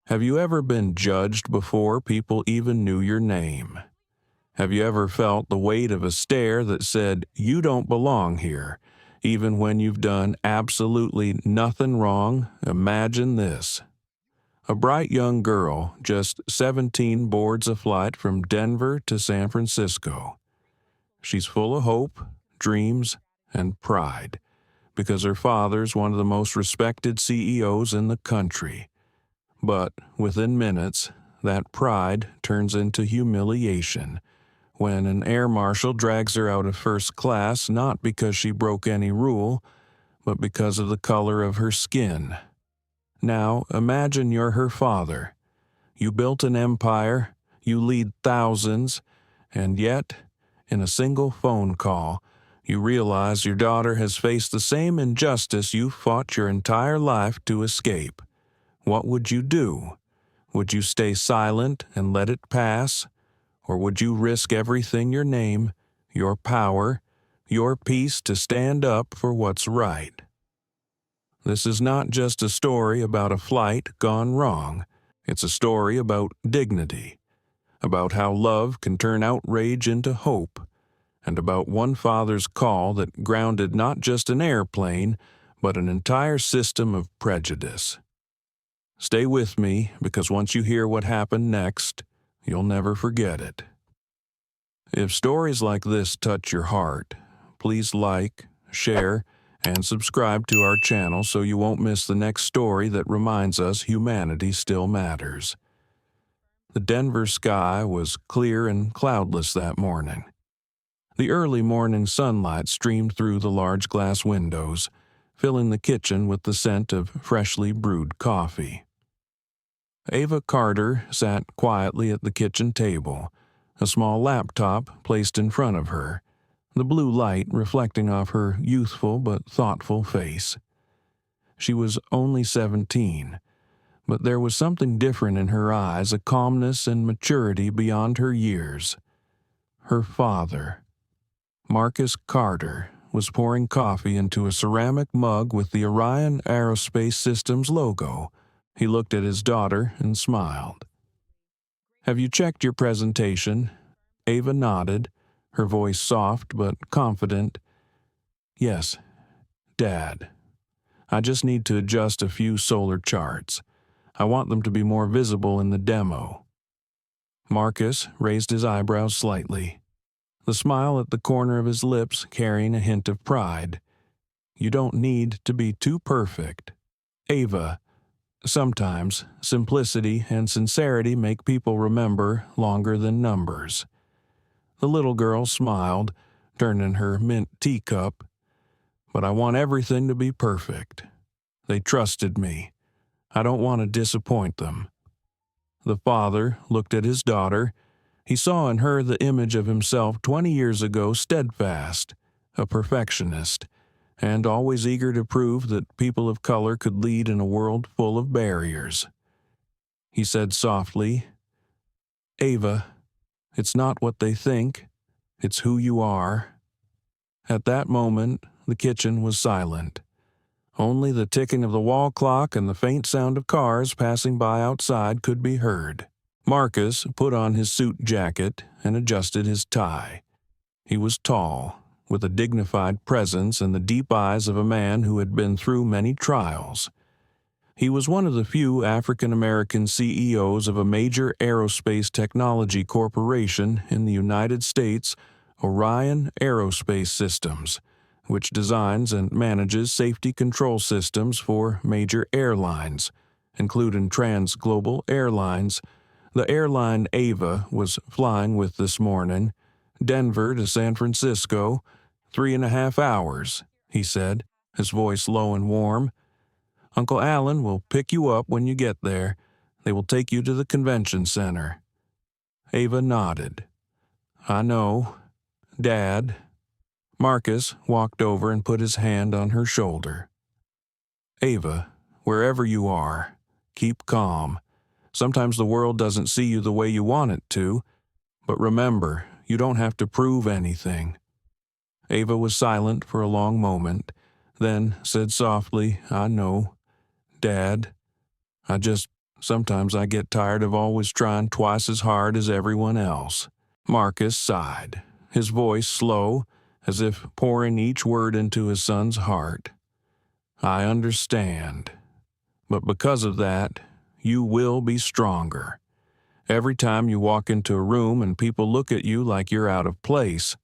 Have you ever been judged before people even knew your name? Have you ever felt the weight of a stare that said, "You don't belong here," even when you've done absolutely nothing wrong? Imagine this. A bright young girl, just 17, boards a flight from Denver to San Francisco. She's full of hope, dreams, and pride, because her father's one of the most respected CEOs in the country. But within minutes, that pride turns into humiliation when an air marshal drags her out of first class not because she broke any rule, but because of the color of her skin. Now, imagine you're her father. You built an empire, you lead thousands, and yet, in a single phone call, you realize your daughter has faced the same injustice you fought your entire life to escape. What would you do? Would you stay silent and let it pass? Or would you risk everything, your name, your power, your peace, to stand up for what's right? This is not just a story about a flight gone wrong. It's a story about dignity, about how love can turn outrage into hope, and about one father's call that grounded not just an airplane, but an entire system of prejudice. Stay with me, because once you hear what happened next, you'll never forget it. If stories like this touch your heart, please like, share, and subscribe to our channel so you won't miss the next story that reminds us humanity still matters. The Denver sky was clear and cloudless that morning. The early morning sunlight streamed through the large glass windows, filling the kitchen with the scent of freshly brewed coffee. Ava Carter sat quietly at the kitchen table, a small laptop placed in front of her, the blue light reflecting off her youthful but thoughtful face. She was only 17, but there was something different in her eyes, a calmness and maturity beyond her years. Her father, Marcus Carter, was pouring coffee into a ceramic mug with the Orion Aerospace Systems logo. He looked at his daughter and smiled. "Have you checked your presentation?" Ava nodded, her voice soft but confident. "Yes, Dad. I just need to adjust a few solar charts. I want them to be more visible in the demo." Marcus raised his eyebrows slightly, the smile at the corner of his lips carrying a hint of pride. "You don't need to be too perfect. Ava, sometimes simplicity and sincerity make people remember longer than numbers." The little girl smiled, turning her mint teacup. "But I want everything to be perfect. They trusted me. I don't want to disappoint them." The father looked at his daughter. He saw in her the image of himself 20 years ago, steadfast, a perfectionist, and always eager to prove that people of color could lead in a world full of barriers. He said softly, "Ava, it's not what they think, it's who you are." At that moment, the kitchen was silent. Only the ticking of the wall clock and the faint sound of cars passing by outside could be heard. Marcus put on his suit jacket and adjusted his tie. He was tall, with a dignified presence and the deep eyes of a man who had been through many trials. He was one of the few African-American CEOs of a major aerospace technology corporation in the United States, Orion Aerospace Systems, which designs and manages safety control systems for major airlines, including Trans-Global Airlines. The airline Ava was flying with this morning, Denver to San Francisco, 3.5 hours, he said, his voice low and warm. "Uncle Alan will pick you up when you get there. They will take you to the convention center." Ava nodded. "I know, Dad." Marcus walked over and put his hand on her shoulder. "Ava, wherever you are, keep calm. Sometimes the world doesn't see you the way you want it to, but remember, you don't have to prove anything." Ava was silent for a long moment, then said softly, "I know, Dad. I just Sometimes I get tired of always trying twice as hard as everyone else." Marcus sighed, his voice slow, as if pouring each word into his son's heart. "I understand. But because of that, you will be stronger. Every time you walk into a room and people look at you like you're out of place,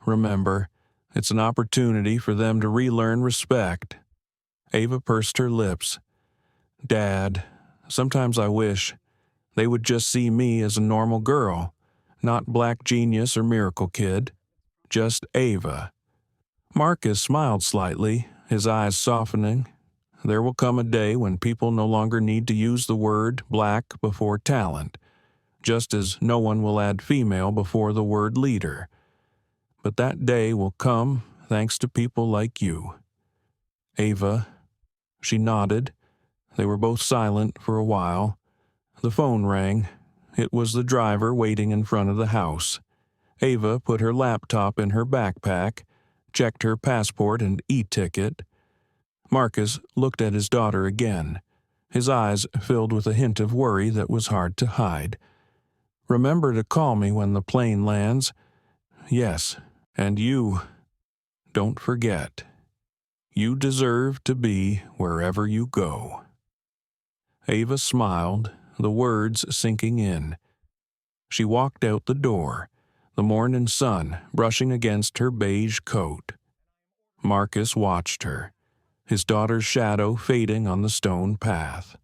remember, it's an opportunity for them to relearn respect." Ava pursed her lips. "Dad, sometimes I wish they would just see me as a normal girl, not black genius or miracle kid, just Ava." Marcus smiled slightly, his eyes softening. There will come a day when people no longer need to use the word black before talent, just as no one will add female before the word leader. But that day will come thanks to people like you. Ava, she nodded. They were both silent for a while. The phone rang. It was the driver waiting in front of the house. Ava put her laptop in her backpack, checked her passport and e-ticket. Marcus looked at his daughter again, his eyes filled with a hint of worry that was hard to hide. "Remember to call me when the plane lands." "Yes, and you, don't forget. You deserve to be wherever you go." Ava smiled, the words sinking in. She walked out the door, the morning sun brushing against her beige coat. Marcus watched her, his daughter's shadow fading on the stone path.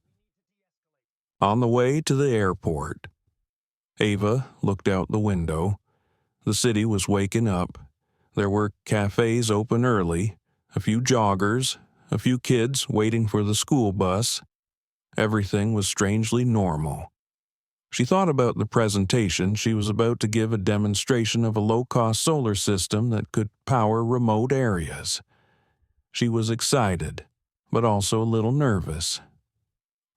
On the way to the airport, Ava looked out the window. The city was waking up. There were cafes open early, a few joggers, a few kids waiting for the school bus. Everything was strangely normal. She thought about the presentation she was about to give, a demonstration of a low-cost solar system that could power remote areas. She was excited, but also a little nervous.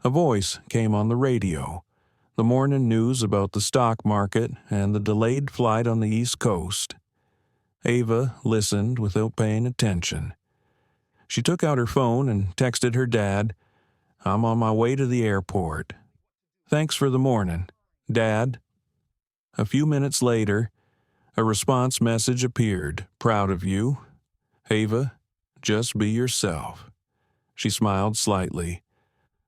A voice came on the radio, the morning news about the stock market and the delayed flight on the East Coast. Ava listened without paying attention. She took out her phone and texted her dad, "I'm on my way to the airport. Thanks for the morning, Dad." A few minutes later, a response message appeared. "Proud of you. Ava, just be yourself." She smiled slightly.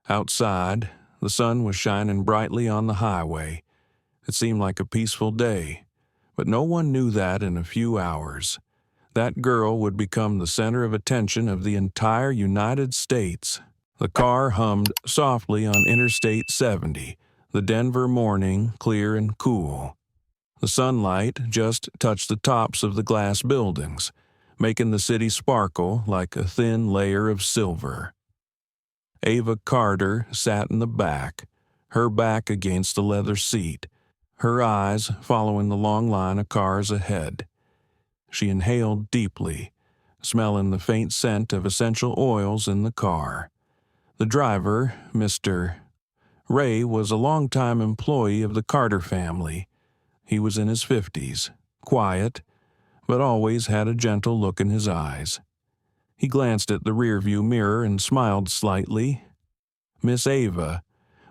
Outside, the sun was shining brightly on the highway. It seemed like a peaceful day, but no one knew that in a few hours, that girl would become the center of attention of the entire United States. The car hummed softly on Interstate 70, the Denver morning clear and cool. The sunlight just touched the tops of the glass buildings, making the city sparkle like a thin layer of silver. Ava Carter sat in the back, her back against the leather seat, her eyes following the long line of cars ahead. She inhaled deeply, smelling the faint scent of essential oils in the car. The driver, Mr. Ray, was a longtime employee of the Carter family. He was in his 50s, quiet, but always had a gentle look in his eyes. He glanced at the rearview mirror and smiled slightly. "Miss Ava,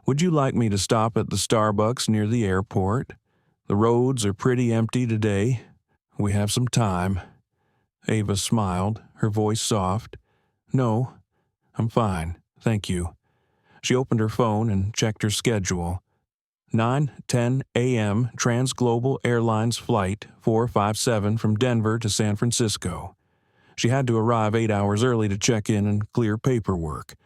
would you like me to stop at the Starbucks near the airport? The roads are pretty empty today. We have some time." Ava smiled, her voice soft. "No, I'm fine, thank you." She opened her phone and checked her schedule. 9:10 a.m. Transglobal Airlines Flight 457 from Denver to San Francisco. She had to arrive 8 hours early to check in and clear paperwork.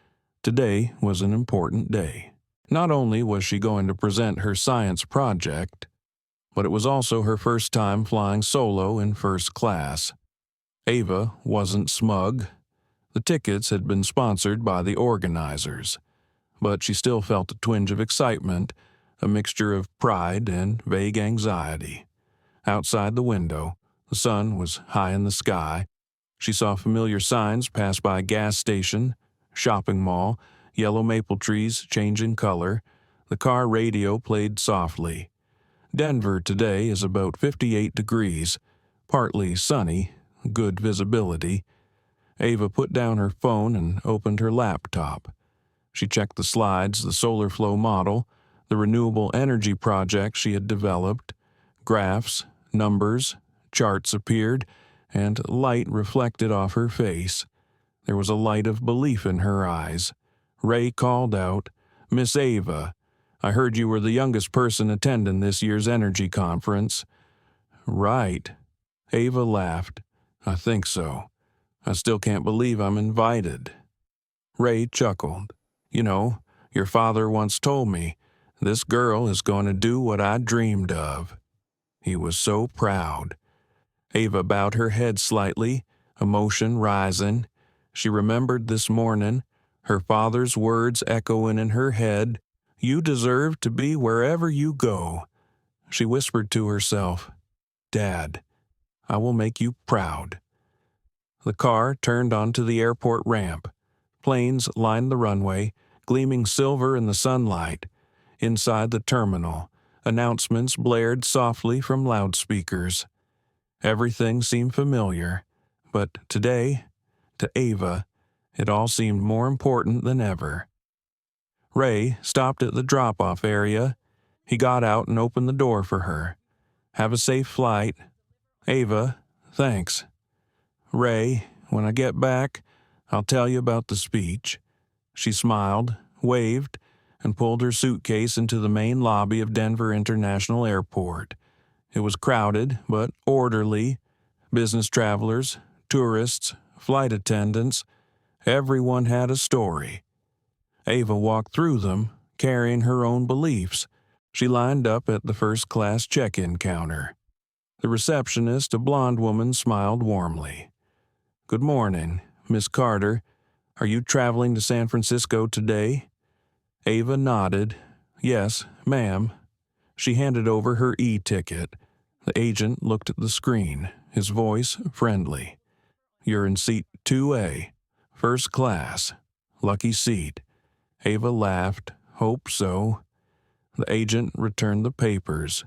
Today was an important day. Not only was she going to present her science project, but it was also her first time flying solo in first class. Ava wasn't smug. The tickets had been sponsored by the organizers, but she still felt a twinge of excitement, a mixture of pride and vague anxiety. Outside the window, the sun was high in the sky. She saw familiar signs pass by gas station, shopping mall, yellow maple trees changing color. The car radio played softly. Denver today is about 58 degrees, partly sunny, good visibility. Ava put down her phone and opened her laptop. She checked the slides, the solar flow model, the renewable energy project she had developed. Graphs, numbers, charts appeared, and light reflected off her face. There was a light of belief in her eyes. Ray called out, "Miss Ava, I heard you were the youngest person attending this year's energy conference." "Right." Ava laughed. "I think so. I still can't believe I'm invited." Ray chuckled. "You know, your father once told me, this girl is going to do what I dreamed of." He was so proud. Ava bowed her head slightly, emotion rising. She remembered this morning, her father's words echoing in her head, "You deserve to be wherever you go." She whispered to herself, "Dad, I will make you proud." The car turned onto the airport ramp. Planes lined the runway, gleaming silver in the sunlight. Inside the terminal, announcements blared softly from loudspeakers. Everything seemed familiar, but today, to Ava, it all seemed more important than ever. Ray stopped at the drop-off area. He got out and opened the door for her. "Have a safe flight." "Ava, thanks." "Ray, when I get back, I'll tell you about the speech." She smiled, waved, and pulled her suitcase into the main lobby of Denver International Airport. It was crowded, but orderly. Business travelers, tourists, flight attendants, everyone had a story. Ava walked through them, carrying her own beliefs. She lined up at the first-class check-in counter. The receptionist, a blonde woman, smiled warmly. "Good morning, Miss Carter. Are you traveling to San Francisco today?" Ava nodded. "Yes, ma'am." She handed over her e-ticket. The agent looked at the screen, his voice friendly. "You're in seat 2A, first class. Lucky seat." Ava laughed. "Hope so." The agent returned the papers.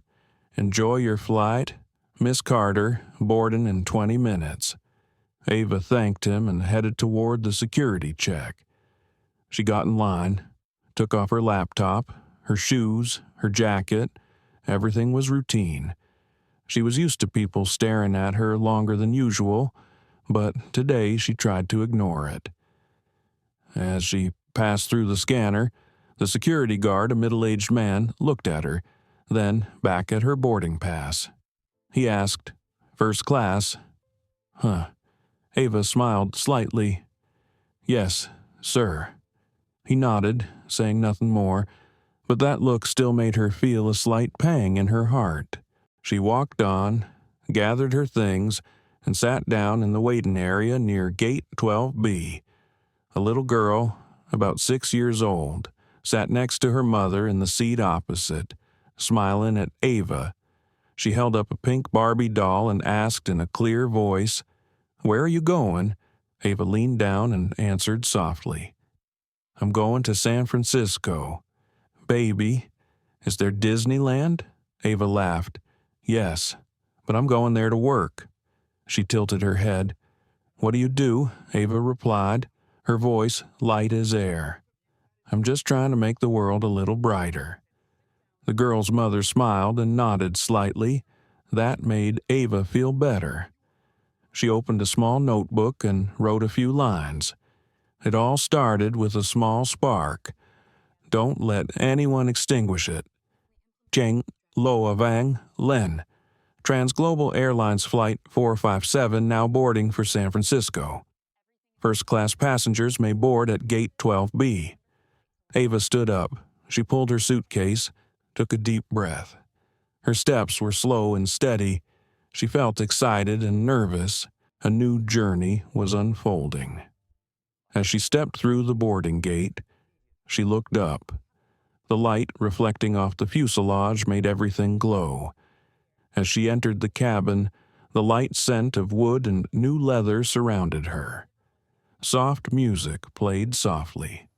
"Enjoy your flight. Miss Carter, boarding in 20 minutes." Ava thanked him and headed toward the security check. She got in line, took off her laptop, her shoes, her jacket. Everything was routine. She was used to people staring at her longer than usual, but today she tried to ignore it. As she passed through the scanner, the security guard, a middle-aged man, looked at her, then back at her boarding pass. He asked, "First class?" "Huh." Ava smiled slightly. "Yes, sir." He nodded, saying nothing more, but that look still made her feel a slight pang in her heart. She walked on, gathered her things, and sat down in the waiting area near Gate 12B. A little girl, about 6 years old, sat next to her mother in the seat opposite, smiling at Ava. She held up a pink Barbie doll and asked in a clear voice, "Where are you going?" Ava leaned down and answered softly, "I'm going to San Francisco." "Baby, is there Disneyland?" Ava laughed. "Yes, but I'm going there to work." She tilted her head. "What do you do?" Ava replied, her voice light as air. "I'm just trying to make the world a little brighter." The girl's mother smiled and nodded slightly. That made Ava feel better. She opened a small notebook and wrote a few lines. It all started with a small spark. "Don't let anyone extinguish it. Cheng Loa Vang Len. Transglobal Airlines Flight 457 now boarding for San Francisco. First-class passengers may board at Gate 12B." Ava stood up. She pulled her suitcase, took a deep breath. Her steps were slow and steady. She felt excited and nervous. A new journey was unfolding. As she stepped through the boarding gate, she looked up. The light reflecting off the fuselage made everything glow. As she entered the cabin, the light scent of wood and new leather surrounded her. Soft music played softly.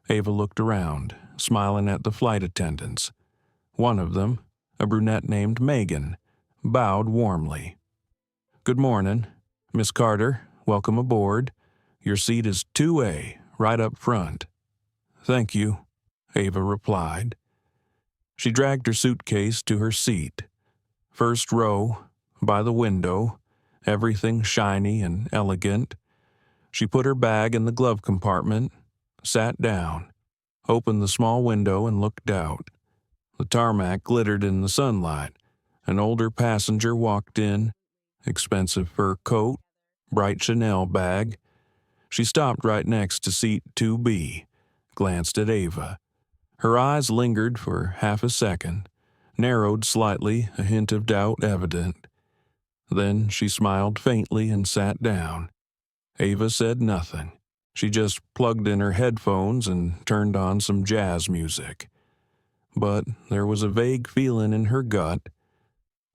Ava looked around, smiling at the flight attendants. One of them, a brunette named Megan, bowed warmly. "Good morning. Miss Carter, welcome aboard. Your seat is 2A, right up front." "Thank you," Ava replied. She dragged her suitcase to her seat. First row, by the window, everything shiny and elegant. She put her bag in the glove compartment, sat down, opened the small window and looked out. The tarmac glittered in the sunlight. An older passenger walked in, expensive fur coat, bright Chanel bag. She stopped right next to seat 2B, glanced at Ava. Her eyes lingered for half a second, narrowed slightly, a hint of doubt evident. Then she smiled faintly and sat down. Ava said nothing. She just plugged in her headphones and turned on some jazz music. But there was a vague feeling in her gut.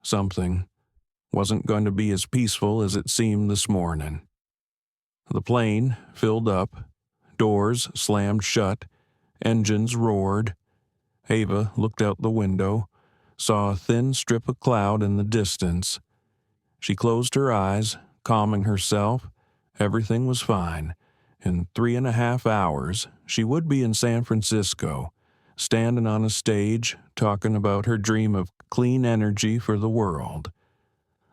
Something wasn't going to be as peaceful as it seemed this morning. The plane filled up, doors slammed shut, engines roared. Ava looked out the window, saw a thin strip of cloud in the distance. She closed her eyes, calming herself. Everything was fine. In 3.5 hours, she would be in San Francisco, standing on a stage, talking about her dream of clean energy for the world.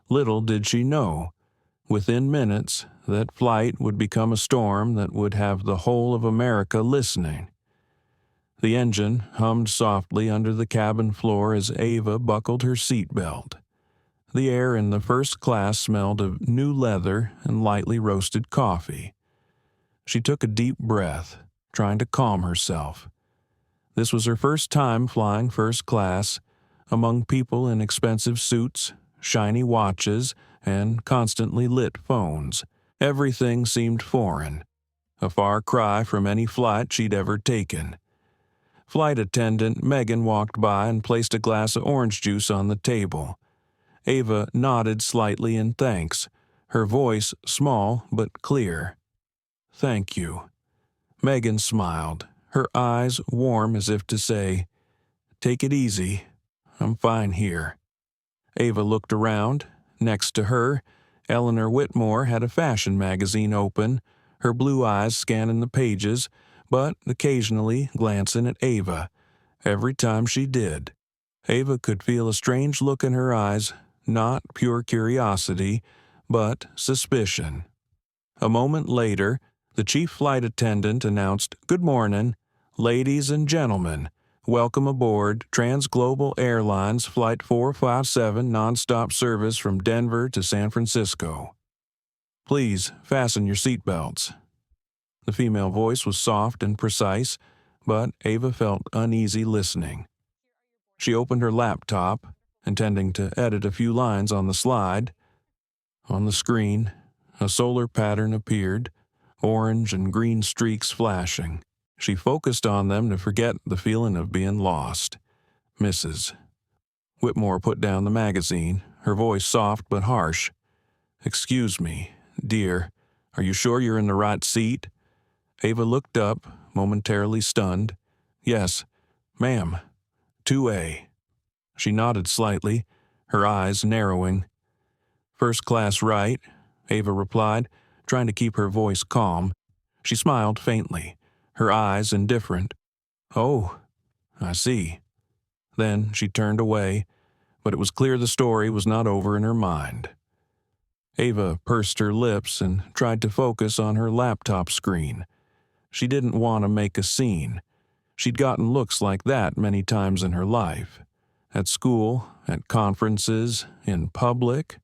Little did she know, within minutes, that flight would become a storm that would have the whole of America listening. The engine hummed softly under the cabin floor as Ava buckled her seatbelt. The air in the first class smelled of new leather and lightly roasted coffee. She took a deep breath, trying to calm herself. This was her first time flying first class, among people in expensive suits, shiny watches, and constantly lit phones. Everything seemed foreign, a far cry from any flight she'd ever taken. Flight attendant Megan walked by and placed a glass of orange juice on the table. Ava nodded slightly in thanks, her voice small but clear. "Thank you." Megan smiled, her eyes warm as if to say, "Take it easy. I'm fine here." Ava looked around. Next to her, Eleanor Whitmore had a fashion magazine open, her blue eyes scanning the pages, but occasionally glancing at Ava. Every time she did, Ava could feel a strange look in her eyes, not pure curiosity, but suspicion. A moment later, the chief flight attendant announced, "Good morning, ladies and gentlemen. Welcome aboard Transglobal Airlines Flight 457 nonstop service from Denver to San Francisco. Please fasten your seatbelts." The female voice was soft and precise, but Ava felt uneasy listening. She opened her laptop, intending to edit a few lines on the slide. On the screen, a solar pattern appeared, orange and green streaks flashing. She focused on them to forget the feeling of being lost. "Mrs." Whitmore put down the magazine, her voice soft but harsh. "Excuse me, dear, are you sure you're in the right seat?" Ava looked up, momentarily stunned. "Yes, ma'am, 2A." She nodded slightly, her eyes narrowing. "First class right," Ava replied, trying to keep her voice calm. She smiled faintly, her eyes indifferent. "Oh, I see." Then she turned away, but it was clear the story was not over in her mind. Ava pursed her lips and tried to focus on her laptop screen. She didn't want to make a scene. She'd gotten looks like that many times in her life. At school, at conferences, in public.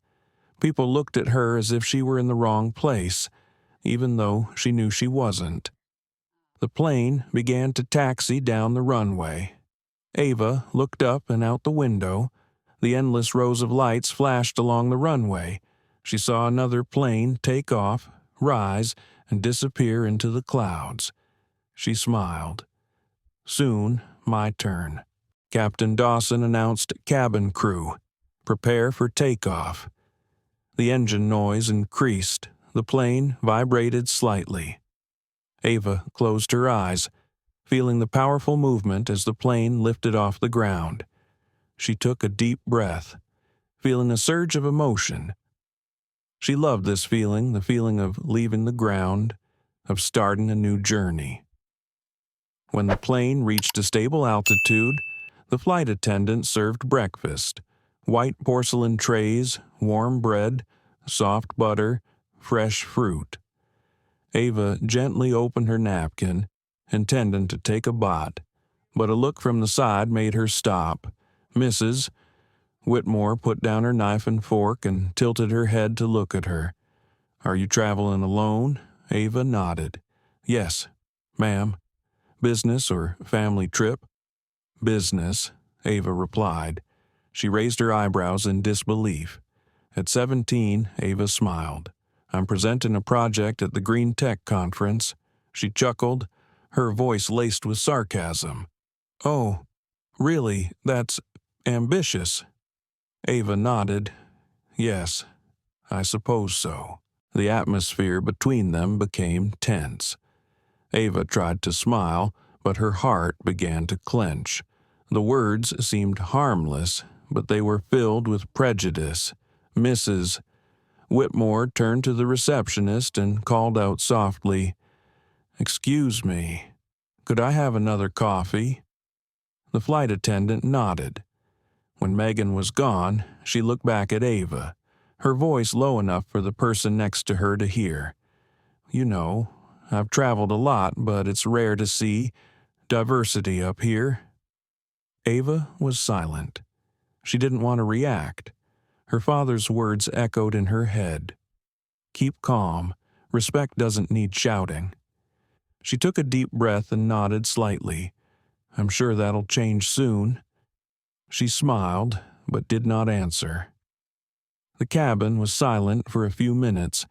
People looked at her as if she were in the wrong place, even though she knew she wasn't. The plane began to taxi down the runway. Ava looked up and out the window. The endless rows of lights flashed along the runway. She saw another plane take off, rise, and disappear into the clouds. She smiled. Soon, my turn. Captain Dawson announced, "Cabin crew, prepare for takeoff." The engine noise increased. The plane vibrated slightly. Ava closed her eyes, feeling the powerful movement as the plane lifted off the ground. She took a deep breath, feeling a surge of emotion. She loved this feeling, the feeling of leaving the ground, of starting a new journey. When the plane reached a stable altitude, the flight attendant served breakfast: white porcelain trays, warm bread, soft butter, fresh fruit. Ava gently opened her napkin, intending to take a bite, but a look from the side made her stop. Mrs. Whitmore put down her knife and fork and tilted her head to look at her. "Are you traveling alone?" Ava nodded. "Yes, ma'am." "Business or family trip?" "Business," Ava replied. She raised her eyebrows in disbelief. At 17, Ava smiled. "I'm presenting a project at the Green Tech Conference." She chuckled, her voice laced with sarcasm. "Oh, really, that's ambitious." Ava nodded. "Yes, I suppose so." The atmosphere between them became tense. Ava tried to smile, but her heart began to clench. The words seemed harmless, but they were filled with prejudice. Mrs. Whitmore turned to the receptionist and called out softly, "Excuse me, could I have another coffee?" The flight attendant nodded. When Megan was gone, she looked back at Ava, her voice low enough for the person next to her to hear. "You know, I've traveled a lot, but it's rare to see diversity up here." Ava was silent. She didn't want to react. Her father's words echoed in her head. "Keep calm. Respect doesn't need shouting." She took a deep breath and nodded slightly. "I'm sure that'll change soon." She smiled, but did not answer. The cabin was silent for a few minutes.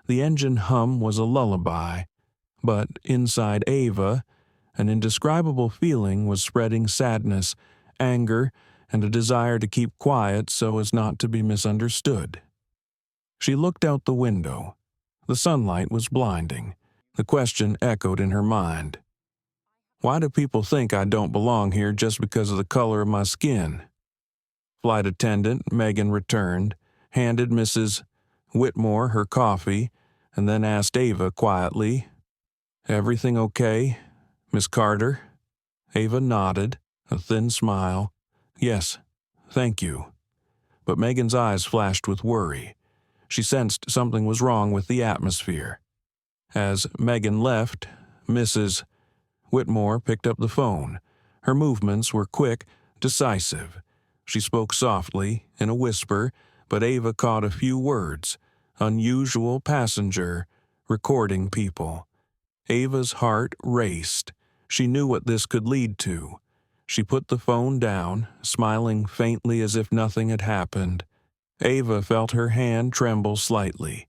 The engine hum was a lullaby, but inside Ava, an indescribable feeling was spreading: sadness, anger, and a desire to keep quiet so as not to be misunderstood. She looked out the window. The sunlight was blinding. The question echoed in her mind. "Why do people think I don't belong here just because of the color of my skin?" Flight attendant Megan returned, handed Mrs. Whitmore her coffee, and then asked Ava quietly, "Everything okay, Miss Carter?" Ava nodded, a thin smile. "Yes, thank you." But Megan's eyes flashed with worry. She sensed something was wrong with the atmosphere. As Megan left, Mrs. Whitmore picked up the phone. Her movements were quick, decisive. She spoke softly, in a whisper, but Ava caught a few words: unusual passenger, recording people. Ava's heart raced. She knew what this could lead to. She put the phone down, smiling faintly as if nothing had happened. Ava felt her hand tremble slightly.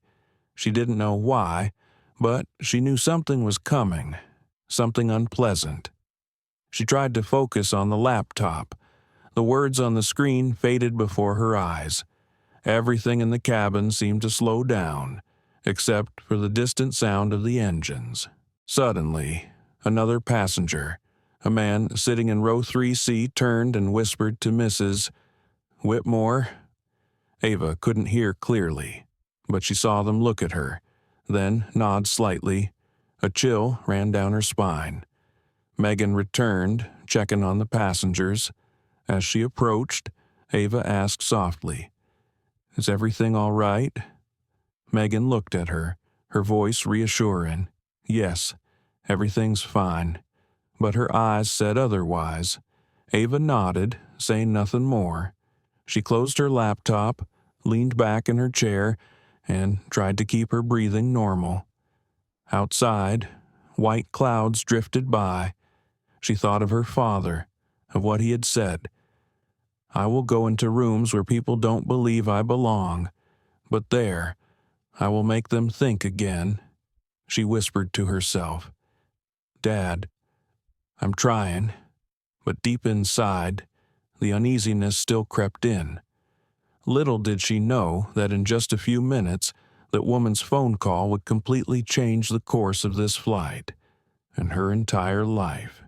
She didn't know why, but she knew something was coming, something unpleasant. She tried to focus on the laptop. The words on the screen faded before her eyes. Everything in the cabin seemed to slow down, except for the distant sound of the engines. Suddenly, another passenger, a man sitting in row 3C, turned and whispered to Mrs. Whitmore. Ava couldn't hear clearly, but she saw them look at her, then nod slightly. A chill ran down her spine. Megan returned, checking on the passengers. As she approached, Ava asked softly, "Is everything all right?" Megan looked at her, her voice reassuring. "Yes, everything's fine." But her eyes said otherwise. Ava nodded, saying nothing more. She closed her laptop, leaned back in her chair, and tried to keep her breathing normal. Outside, white clouds drifted by. She thought of her father, of what he had said. "I will go into rooms where people don't believe I belong, but there, I will make them think again." She whispered to herself, "Dad, I'm trying," but deep inside, the uneasiness still crept in. Little did she know that in just a few minutes, that woman's phone call would completely change the course of this flight and her entire life.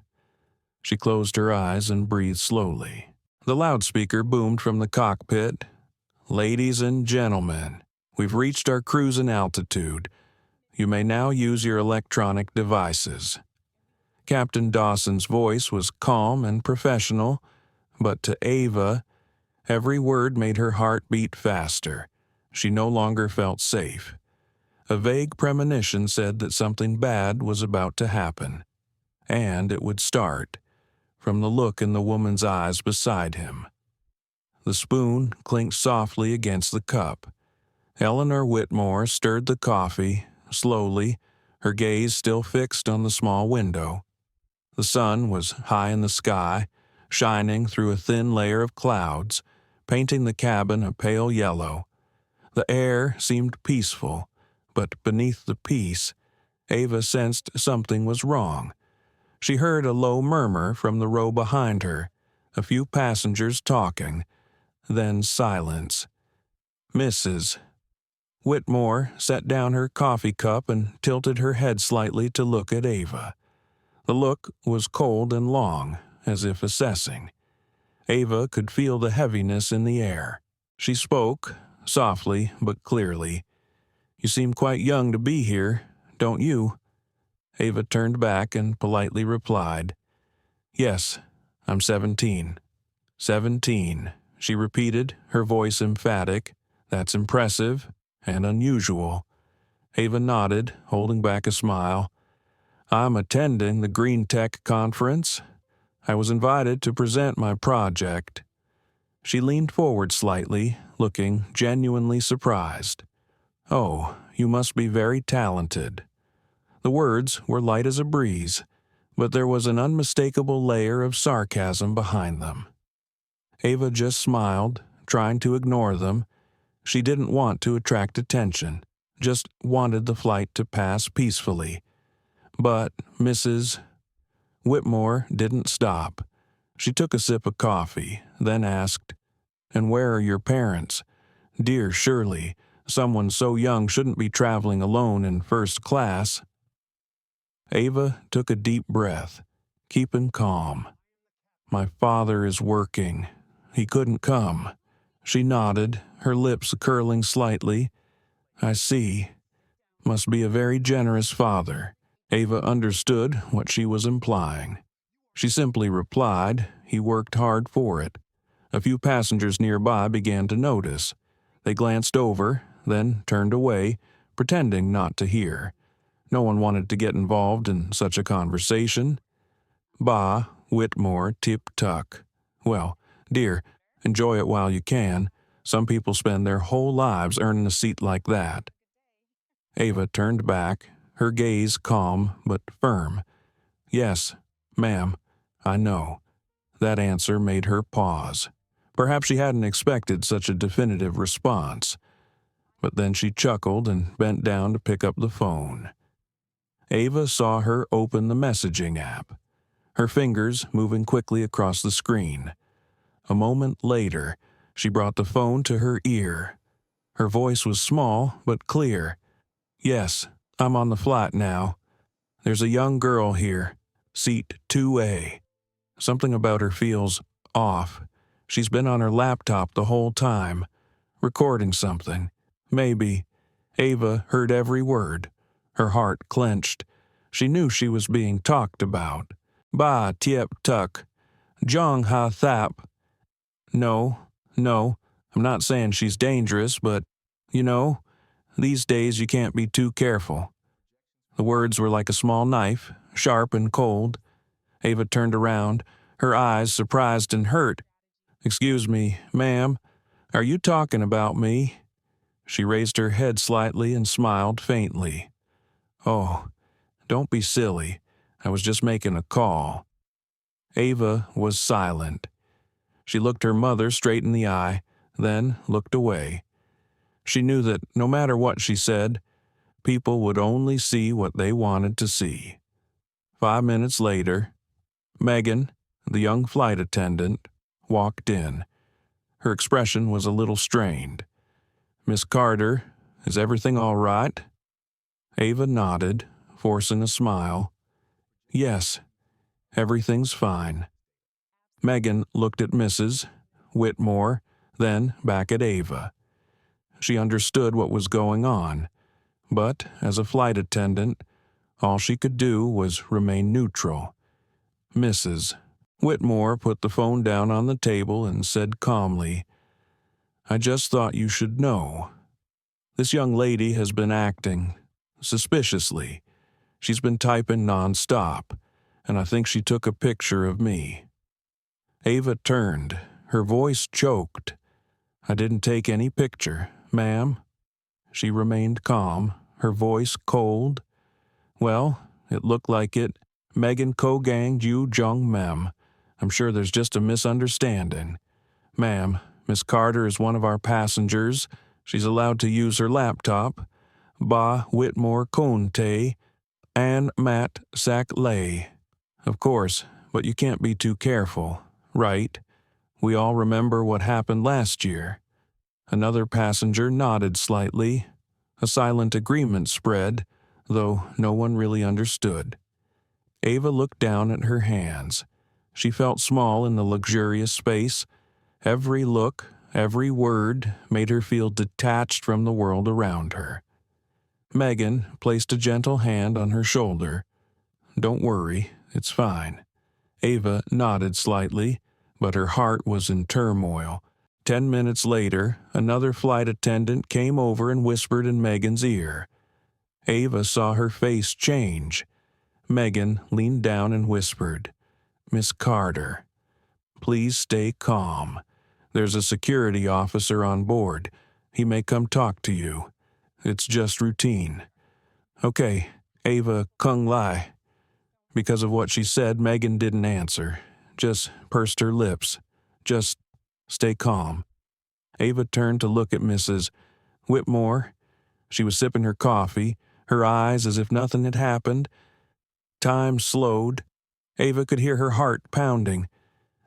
She closed her eyes and breathed slowly. The loudspeaker boomed from the cockpit. "Ladies and gentlemen, we've reached our cruising altitude. You may now use your electronic devices." Captain Dawson's voice was calm and professional, but to Ava, every word made her heart beat faster. She no longer felt safe. A vague premonition said that something bad was about to happen. And it would start, from the look in the woman's eyes beside him. The spoon clinked softly against the cup. Eleanor Whitmore stirred the coffee, slowly, her gaze still fixed on the small window. The sun was high in the sky, shining through a thin layer of clouds, painting the cabin a pale yellow. The air seemed peaceful, but beneath the peace, Ava sensed something was wrong. She heard a low murmur from the row behind her, a few passengers talking, then silence. Mrs. Whitmore set down her coffee cup and tilted her head slightly to look at Ava. The look was cold and long, as if assessing. Ava could feel the heaviness in the air. She spoke, softly but clearly. "You seem quite young to be here, don't you?" Ava turned back and politely replied, "Yes, I'm 17. 17, she repeated, her voice emphatic. "That's impressive and unusual." Ava nodded, holding back a smile. "I'm attending the Green Tech conference. I was invited to present my project." She leaned forward slightly, looking genuinely surprised. "Oh, you must be very talented." The words were light as a breeze, but there was an unmistakable layer of sarcasm behind them. Ava just smiled, trying to ignore them. She didn't want to attract attention, just wanted the flight to pass peacefully. But Mrs. Whitmore didn't stop. She took a sip of coffee, then asked, "And where are your parents? Dear Shirley, someone so young shouldn't be traveling alone in first class." Ava took a deep breath, keeping calm. "My father is working. He couldn't come." She nodded, her lips curling slightly. "I see. Must be a very generous father." Ava understood what she was implying. She simply replied, "He worked hard for it." A few passengers nearby began to notice. They glanced over, then turned away, pretending not to hear. No one wanted to get involved in such a conversation. "Bah, Whitmore, tip-tuck. Well, dear, enjoy it while you can. Some people spend their whole lives earning a seat like that." Ava turned back, her gaze calm but firm. "Yes, ma'am, I know." That answer made her pause. Perhaps she hadn't expected such a definitive response. But then she chuckled and bent down to pick up the phone. Ava saw her open the messaging app, her fingers moving quickly across the screen. A moment later, she brought the phone to her ear. Her voice was small but clear. "Yes, I'm on the flight now. There's a young girl here, seat 2A. Something about her feels off. She's been on her laptop the whole time, recording something. Maybe." Ava heard every word. Her heart clenched. She knew she was being talked about. "Ba tiep tuck. Jong ha thap." No, I'm not saying she's dangerous, but, these days you can't be too careful." The words were like a small knife, sharp and cold. Ava turned around, her eyes surprised and hurt. "Excuse me, ma'am, are you talking about me?" She raised her head slightly and smiled faintly. "Oh, don't be silly. I was just making a call." Ava was silent. She looked her mother straight in the eye, then looked away. She knew that no matter what she said, people would only see what they wanted to see. 5 minutes later, Megan, the young flight attendant, walked in. Her expression was a little strained. "Miss Carter, is everything all right?" Ava nodded, forcing a smile. "Yes, everything's fine." Megan looked at Mrs. Whitmore, then back at Ava. She understood what was going on, but as a flight attendant, all she could do was remain neutral. Mrs. Whitmore put the phone down on the table and said calmly, "I just thought you should know. This young lady has been acting suspiciously. She's been typing nonstop, and I think she took a picture of me." Ava turned. Her voice choked. "I didn't take any picture, ma'am." She remained calm, her voice cold. "Well, it looked like it. Megan Kogang Ju Jung Mem. I'm sure there's just a misunderstanding. Ma'am, Miss Carter is one of our passengers. She's allowed to use her laptop. Ba Whitmore Conte and Matt Sack Lay. Of course, but you can't be too careful, right? We all remember what happened last year." Another passenger nodded slightly. A silent agreement spread, though no one really understood. Ava looked down at her hands. She felt small in the luxurious space. Every look, every word made her feel detached from the world around her. Megan placed a gentle hand on her shoulder. "Don't worry, it's fine." Ava nodded slightly, but her heart was in turmoil. 10 minutes later, another flight attendant came over and whispered in Megan's ear. Ava saw her face change. Megan leaned down and whispered, "Miss Carter, please stay calm. There's a security officer on board. He may come talk to you. It's just routine." "Okay, Ava Kung Lai." Because of what she said, Megan didn't answer, just pursed her lips. "Just stay calm." Ava turned to look at Mrs. Whitmore. She was sipping her coffee, her eyes as if nothing had happened. Time slowed. Ava could hear her heart pounding.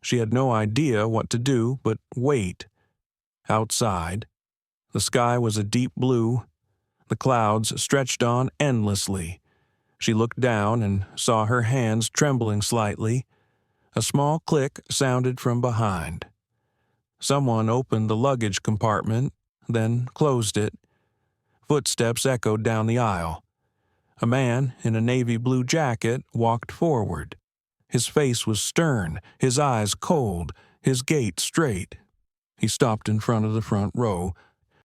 She had no idea what to do but wait. Outside, the sky was a deep blue. The clouds stretched on endlessly. She looked down and saw her hands trembling slightly. A small click sounded from behind. Someone opened the luggage compartment, then closed it. Footsteps echoed down the aisle. A man in a navy blue jacket walked forward. His face was stern, his eyes cold, his gait straight. He stopped in front of the front row.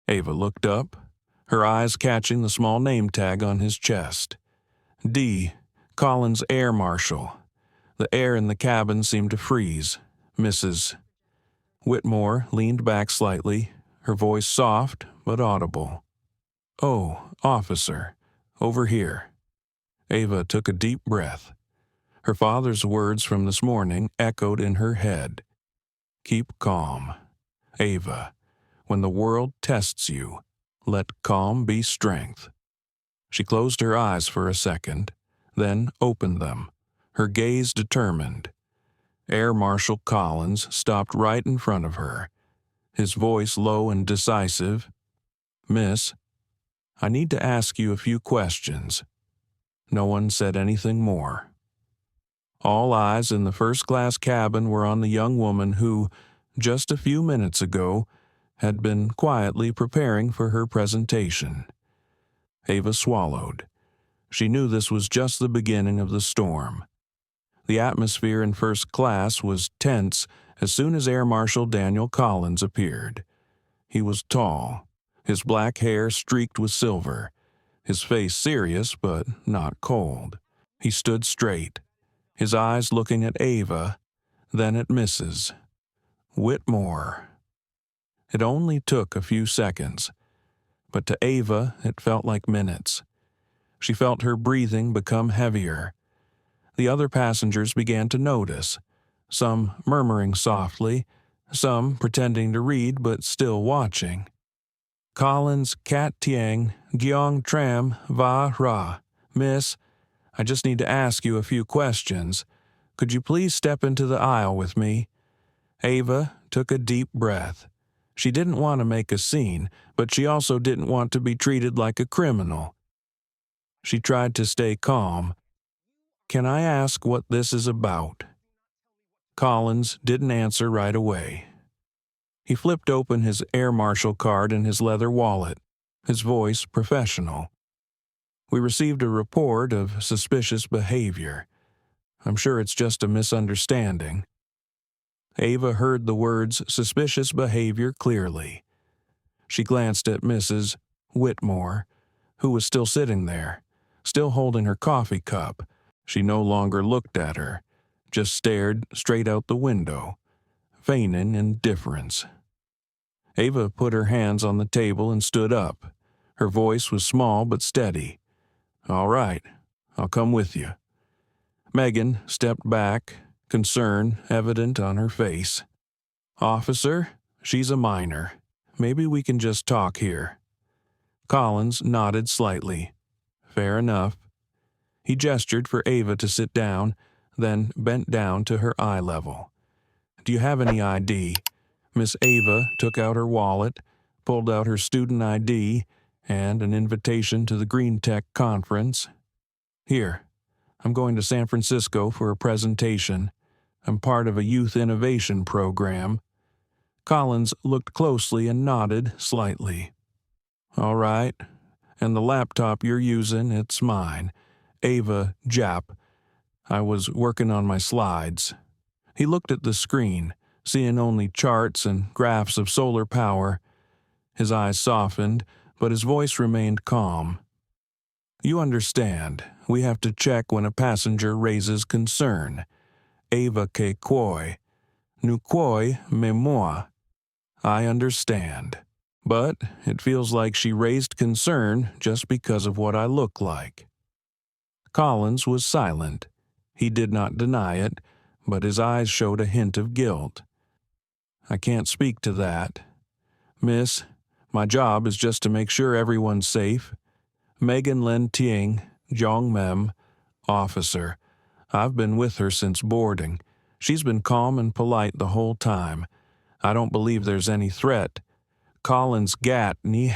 Ava looked up, her eyes catching the small name tag on his chest. D. Collins Air Marshal. The air in the cabin seemed to freeze. Mrs. Whitmore leaned back slightly, her voice soft but audible. "Oh, officer, over here." Ava took a deep breath. Her father's words from this morning echoed in her head. "Keep calm. Ava, when the world tests you, let calm be strength." She closed her eyes for a second, then opened them, her gaze determined. Air Marshal Collins stopped right in front of her, his voice low and decisive. "Miss, I need to ask you a few questions." No one said anything more. All eyes in the first-class cabin were on the young woman who, just a few minutes ago, had been quietly preparing for her presentation. Ava swallowed. She knew this was just the beginning of the storm. The atmosphere in first class was tense as soon as Air Marshal Daniel Collins appeared. He was tall, his black hair streaked with silver, his face serious but not cold. He stood straight, his eyes looking at Ava, then at Mrs. Whitmore. It only took a few seconds, but to Ava it felt like minutes. She felt her breathing become heavier. The other passengers began to notice, some murmuring softly, some pretending to read but still watching. "Collins, Cat Tiang, Gyeong Tram, Va Ra. Miss, I just need to ask you a few questions. Could you please step into the aisle with me?" Ava took a deep breath. She didn't want to make a scene, but she also didn't want to be treated like a criminal. She tried to stay calm. "Can I ask what this is about?" Collins didn't answer right away. He flipped open his Air Marshal card in his leather wallet, his voice professional. "We received a report of suspicious behavior. I'm sure it's just a misunderstanding." Ava heard the words suspicious behavior clearly. She glanced at Mrs. Whitmore, who was still sitting there, still holding her coffee cup. She no longer looked at her, just stared straight out the window, feigning indifference. Ava put her hands on the table and stood up. Her voice was small but steady. "All right, I'll come with you." Megan stepped back, concern evident on her face. "Officer, she's a minor. Maybe we can just talk here." Collins nodded slightly. "Fair enough." He gestured for Ava to sit down, then bent down to her eye level. "Do you have any ID?" Miss Ava took out her wallet, pulled out her student ID, and an invitation to the Green Tech conference. "Here, I'm going to San Francisco for a presentation. I'm part of a youth innovation program." Collins looked closely and nodded slightly. "All right. And the laptop you're using, it's mine. Ava Jap. I was working on my slides." He looked at the screen, seeing only charts and graphs of solar power. His eyes softened, but his voice remained calm. "You understand, we have to check when a passenger raises concern. Ava que quoi. Nu quoi me moi. I understand. But it feels like she raised concern just because of what I look like." Collins was silent. He did not deny it, but his eyes showed a hint of guilt. "I can't speak to that. Miss, my job is just to make sure everyone's safe. Megan Len Tieng, Jong Mem, officer. I've been with her since boarding. She's been calm and polite the whole time. I don't believe there's any threat. Collins Gat Ni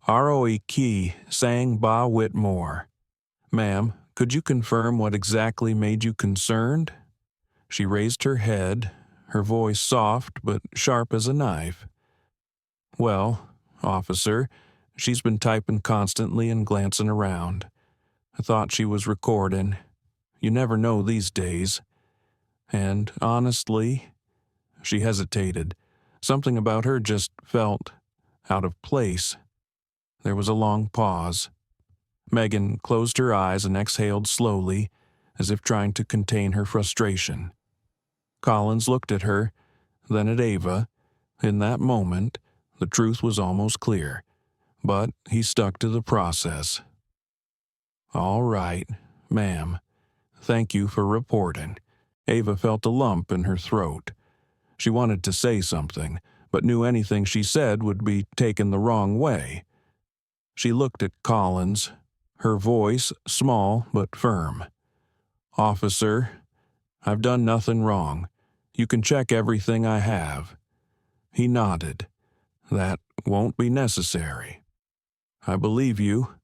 Roe Ki Sang Ba Whitmore. Ma'am, could you confirm what exactly made you concerned?" She raised her head, her voice soft but sharp as a knife. "Well, officer, she's been typing constantly and glancing around. I thought she was recording. You never know these days. And honestly," she hesitated. Something about her just felt out of place. There was a long pause. Megan closed her eyes and exhaled slowly, as if trying to contain her frustration. Collins looked at her, then at Ava. In that moment, the truth was almost clear, but he stuck to the process. "All right, ma'am. Thank you for reporting." Ava felt a lump in her throat. She wanted to say something, but knew anything she said would be taken the wrong way. She looked at Collins, her voice small but firm. "Officer, I've done nothing wrong. You can check everything I have." He nodded. "That won't be necessary." "I believe you."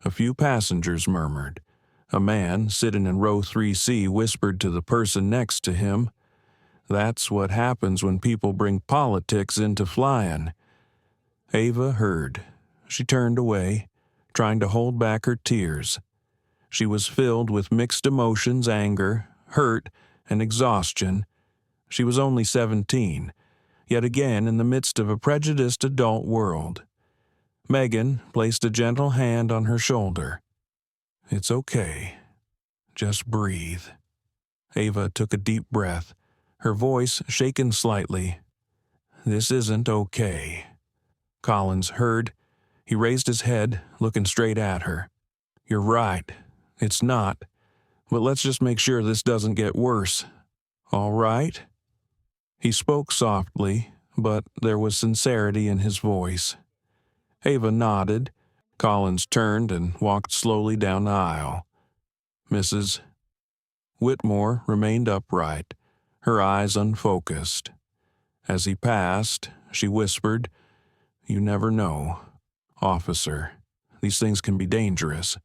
A few passengers murmured. A man sitting in row 3C whispered to the person next to him, "That's what happens when people bring politics into flying." Ava heard. She turned away, trying to hold back her tears. She was filled with mixed emotions, anger, hurt, and exhaustion. She was only 17, yet again in the midst of a prejudiced adult world. Megan placed a gentle hand on her shoulder. "It's okay. Just breathe." Ava took a deep breath, her voice shaken slightly. "This isn't okay." Collins heard. He raised his head, looking straight at her. "You're right. It's not. But let's just make sure this doesn't get worse. All right?" He spoke softly, but there was sincerity in his voice. Ava nodded. Collins turned and walked slowly down the aisle. Mrs. Whitmore remained upright, her eyes unfocused. As he passed, she whispered, "You never know, officer. These things can be dangerous."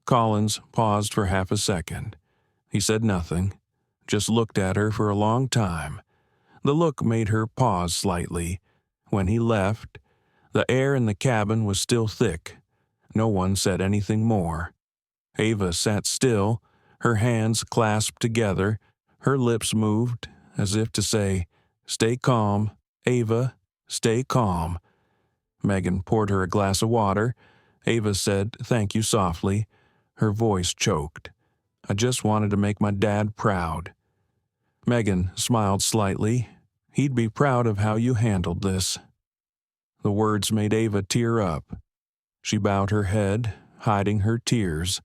Collins paused for half a second. He said nothing, just looked at her for a long time. The look made her pause slightly. When he left, the air in the cabin was still thick. No one said anything more. Ava sat still, Her hands clasped together, her lips moved, as if to say, "Stay calm, Ava, stay calm." Megan poured her a glass of water. Ava said, "Thank you," softly. Her voice choked. "I just wanted to make my dad proud." Megan smiled slightly. "He'd be proud of how you handled this." The words made Ava tear up. She bowed her head, hiding her tears.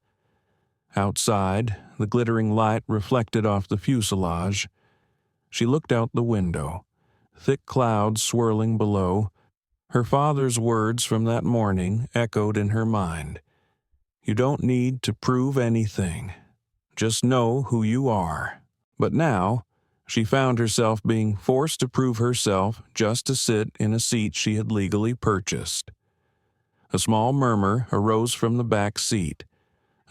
Outside, the glittering light reflected off the fuselage. She looked out the window, thick clouds swirling below. Her father's words from that morning echoed in her mind. "You don't need to prove anything. Just know who you are." But now, she found herself being forced to prove herself just to sit in a seat she had legally purchased. A small murmur arose from the back seat.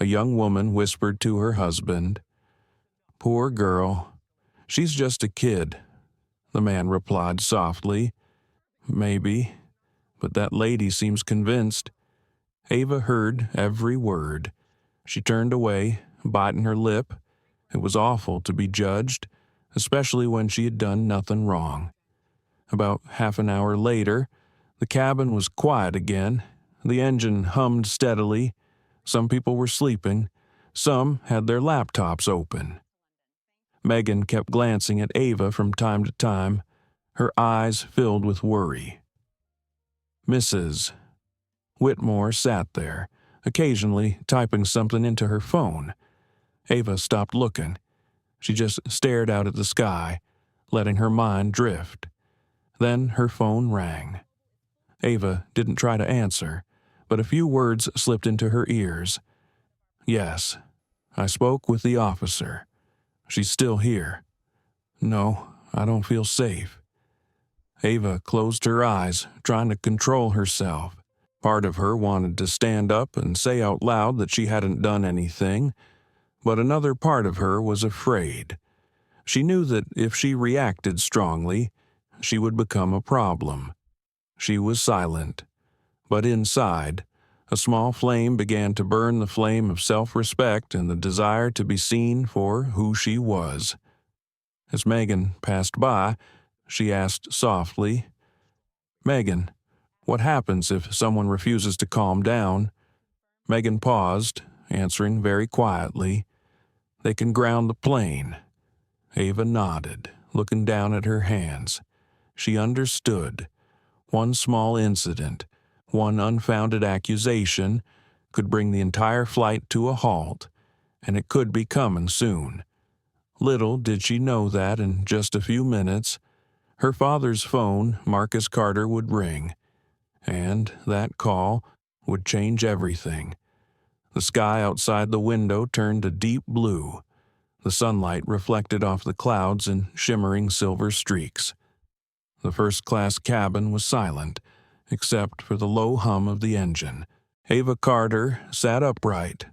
A young woman whispered to her husband, "Poor girl. She's just a kid." The man replied softly, "Maybe, but that lady seems convinced." Ava heard every word. She turned away, biting her lip. It was awful to be judged, especially when she had done nothing wrong. About half an hour later, the cabin was quiet again. The engine hummed steadily. Some people were sleeping. Some had their laptops open. Megan kept glancing at Ava from time to time, her eyes filled with worry. Mrs. Whitmore sat there, occasionally typing something into her phone. Ava stopped looking. She just stared out at the sky, letting her mind drift. Then her phone rang. Ava didn't try to answer, but a few words slipped into her ears. "Yes, I spoke with the officer. She's still here. No, I don't feel safe." Ava closed her eyes, trying to control herself. Part of her wanted to stand up and say out loud that she hadn't done anything, but another part of her was afraid. She knew that if she reacted strongly, she would become a problem. She was silent, but inside, a small flame began to burn, the flame of self-respect and the desire to be seen for who she was. As Megan passed by, she asked softly, "Megan, what happens if someone refuses to calm down?" Megan paused, answering very quietly, "They can ground the plane." Ava nodded, looking down at her hands. She understood. One small incident, one unfounded accusation, could bring the entire flight to a halt, and it could be coming soon. Little did she know that in just a few minutes, her father's phone, Marcus Carter, would ring, and that call would change everything. The sky outside the window turned a deep blue. The sunlight reflected off the clouds in shimmering silver streaks. The first-class cabin was silent, except for the low hum of the engine. Ava Carter sat upright,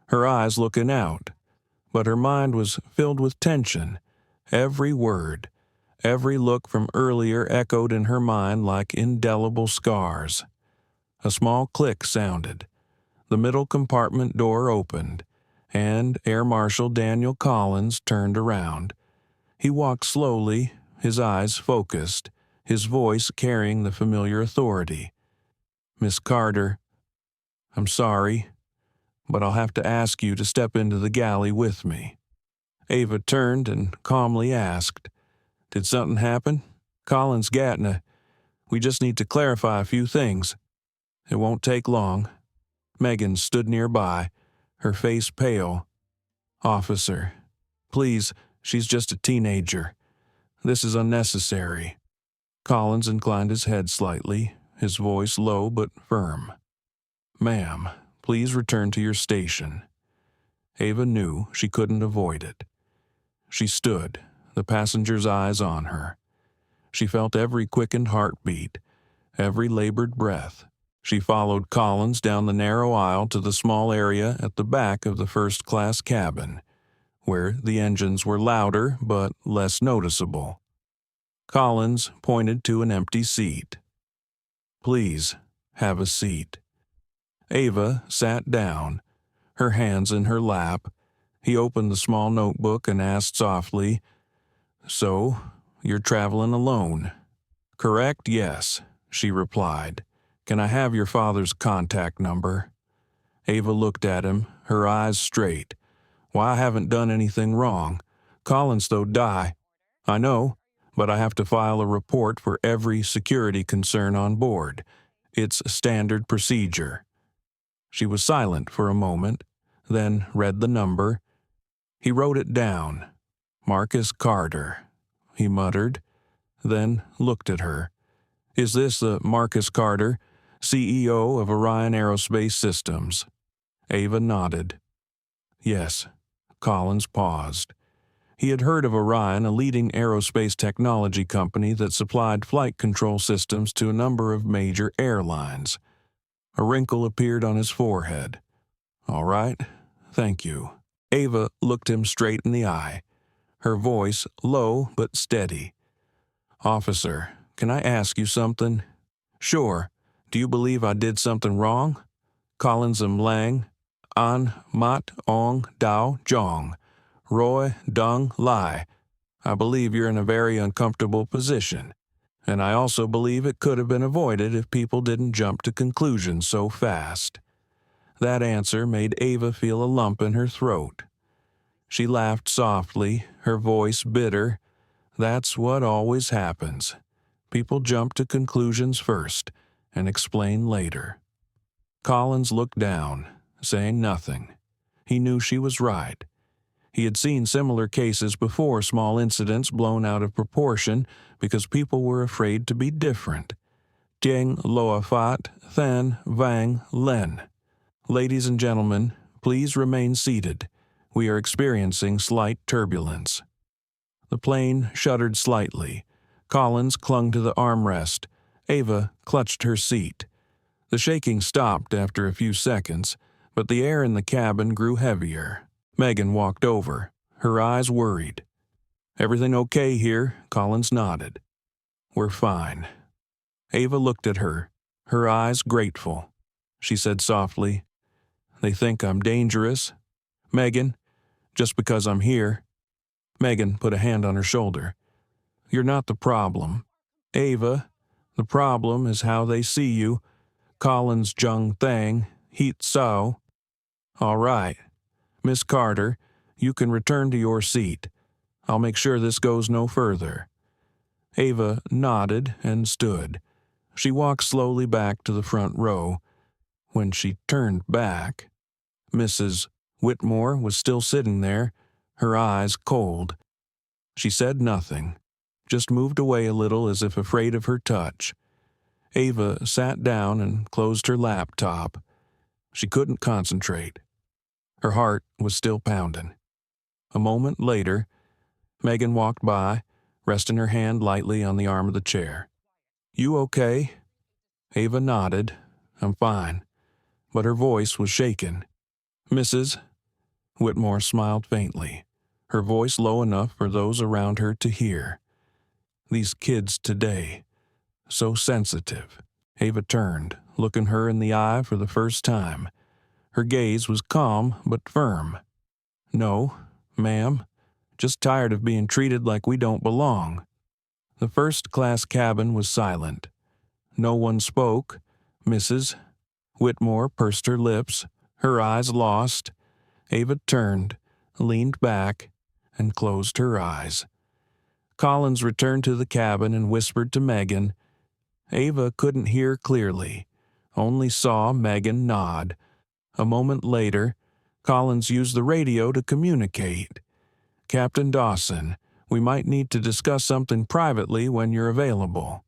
her eyes looking out, but her mind was filled with tension. Every word, every look from earlier echoed in her mind like indelible scars. A small click sounded. The middle compartment door opened, and Air Marshal Daniel Collins turned around. He walked slowly, his eyes focused, his voice carrying the familiar authority. "Miss Carter, I'm sorry, but I'll have to ask you to step into the galley with me." Ava turned and calmly asked, "Did something happen?" "Collins Gatna, we just need to clarify a few things. It won't take long." Megan stood nearby, her face pale. "Officer, please, she's just a teenager. This is unnecessary." Collins inclined his head slightly, his voice low but firm. "Ma'am, please return to your station." Ava knew she couldn't avoid it. She stood, the passenger's eyes on her. She felt every quickened heartbeat, every labored breath. She followed Collins down the narrow aisle to the small area at the back of the first-class cabin, where the engines were louder but less noticeable. Collins pointed to an empty seat. "Please, have a seat." Ava sat down, her hands in her lap, He opened the small notebook and asked softly, "So, you're traveling alone?" "Correct, yes," she replied. "Can I have your father's contact number?" Ava looked at him, her eyes straight. "Why, I haven't done anything wrong. Collins, though, die. I know, but I have to file a report for every security concern on board. It's standard procedure." She was silent for a moment, then read the number. He wrote it down. "Marcus Carter," he muttered, then looked at her. "Is this the Marcus Carter, CEO of Orion Aerospace Systems?" Ava nodded. "Yes." Collins paused. He had heard of Orion, a leading aerospace technology company that supplied flight control systems to a number of major airlines. A wrinkle appeared on his forehead. "All right, thank you." Ava looked him straight in the eye, her voice low but steady. "Officer, can I ask you something?" "Sure. Do you believe I did something wrong?" "Collins Lang, An Mat Ong Dao Jong, Roy Dung Lai. I believe you're in a very uncomfortable position, and I also believe it could have been avoided if people didn't jump to conclusions so fast." That answer made Ava feel a lump in her throat. She laughed softly, her voice bitter. That's what always happens. People jump to conclusions first and explain later. Collins looked down, saying nothing. He knew she was right. He had seen similar cases before, small incidents blown out of proportion because people were afraid to be different. Tieng Loa Fat Than Vang Len. Ladies and gentlemen, please remain seated. We are experiencing slight turbulence. The plane shuddered slightly. Collins clung to the armrest. Ava clutched her seat. The shaking stopped after a few seconds, but the air in the cabin grew heavier. Megan walked over, her eyes worried. "Everything okay here?" Collins nodded. "We're fine." Ava looked at her, her eyes grateful. She said softly, "They think I'm dangerous. Megan, just because I'm here." Megan put a hand on her shoulder. "You're not the problem. Ava, the problem is how they see you. Collins Jung Thang, Heat So." "All right. Miss Carter, you can return to your seat. I'll make sure this goes no further." Ava nodded and stood. She walked slowly back to the front row. When she turned back, Mrs. Whitmore was still sitting there, her eyes cold. She said nothing, just moved away a little as if afraid of her touch. Ava sat down and closed her laptop. She couldn't concentrate. Her heart was still pounding. A moment later, Megan walked by, resting her hand lightly on the arm of the chair. "You okay?" Ava nodded. "I'm fine." But her voice was shaken. "Mrs. Whitmore smiled faintly, her voice low enough for those around her to hear. "These kids today, so sensitive." Ava turned, looking her in the eye for the first time. Her gaze was calm but firm. "No, ma'am. Just tired of being treated like we don't belong." The first-class cabin was silent. No one spoke. Mrs. Whitmore pursed her lips, her eyes lost. Ava turned, leaned back, and closed her eyes. Collins returned to the cabin and whispered to Megan. Ava couldn't hear clearly, only saw Megan nod. A moment later, Collins used the radio to communicate. "Captain Dawson, we might need to discuss something privately when you're available."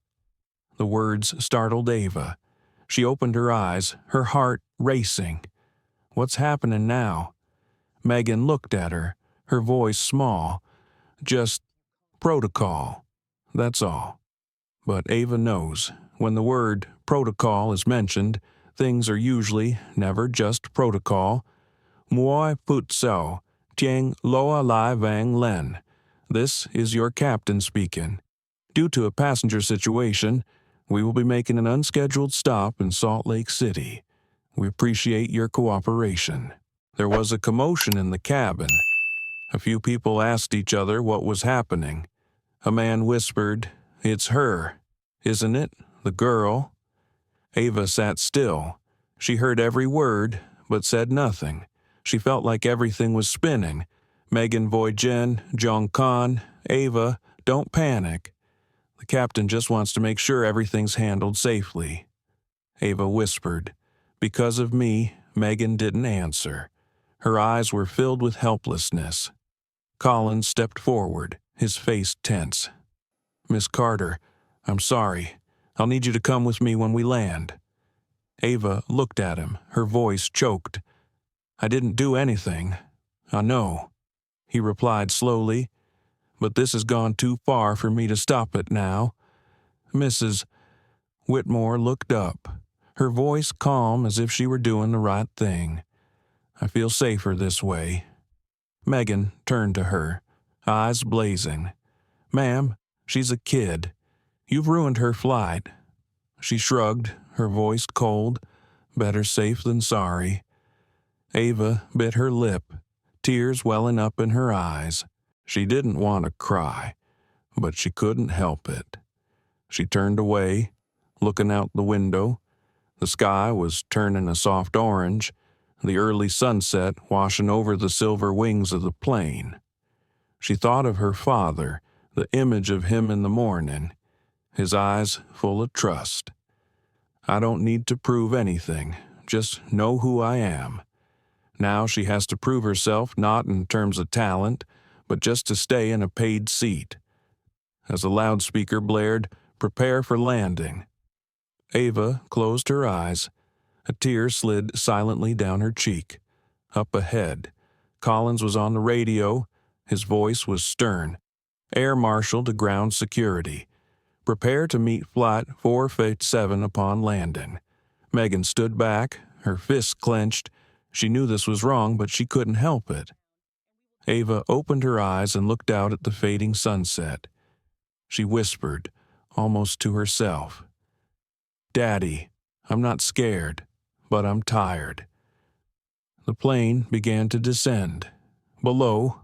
The words startled Ava. She opened her eyes, her heart racing. "What's happening now?" Megan looked at her, her voice small. "Just protocol, that's all." But Ava knows, when the word protocol is mentioned, things are usually never just protocol. "Moi put so, tieng loa lai vang len." This is your captain speaking. Due to a passenger situation, we will be making an unscheduled stop in Salt Lake City. We appreciate your cooperation. There was a commotion in the cabin. A few people asked each other what was happening. A man whispered, "It's her, isn't it? The girl." Ava sat still. She heard every word, but said nothing. She felt like everything was spinning. Megan Voygen, Jong Khan, Ava, don't panic. The captain just wants to make sure everything's handled safely. Ava whispered. Because of me, Megan didn't answer. Her eyes were filled with helplessness. Collins stepped forward, his face tense. "Miss Carter, I'm sorry. I'll need you to come with me when we land." Ava looked at him, her voice choked. "I didn't do anything. I know," he replied slowly, "but this has gone too far for me to stop it now." Mrs. Whitmore looked up, her voice calm as if she were doing the right thing. "I feel safer this way." Megan turned to her, eyes blazing. "Ma'am, she's a kid. You've ruined her flight." She shrugged, her voice cold. "Better safe than sorry." Ava bit her lip, tears welling up in her eyes. She didn't want to cry, but she couldn't help it. She turned away, looking out the window. The sky was turning a soft orange, the early sunset washing over the silver wings of the plane. She thought of her father, the image of him in the morning, his eyes full of trust. "I don't need to prove anything, just know who I am." Now she has to prove herself not in terms of talent, but just to stay in a paid seat. As the loudspeaker blared, "Prepare for landing." Ava closed her eyes. A tear slid silently down her cheek. Up ahead, Collins was on the radio. His voice was stern. "Air Marshal to ground security. Prepare to meet Flight 457 upon landing." Megan stood back, her fists clenched. She knew this was wrong, but she couldn't help it. Ava opened her eyes and looked out at the fading sunset. She whispered, almost to herself, "Daddy, I'm not scared, but I'm tired." The plane began to descend. Below,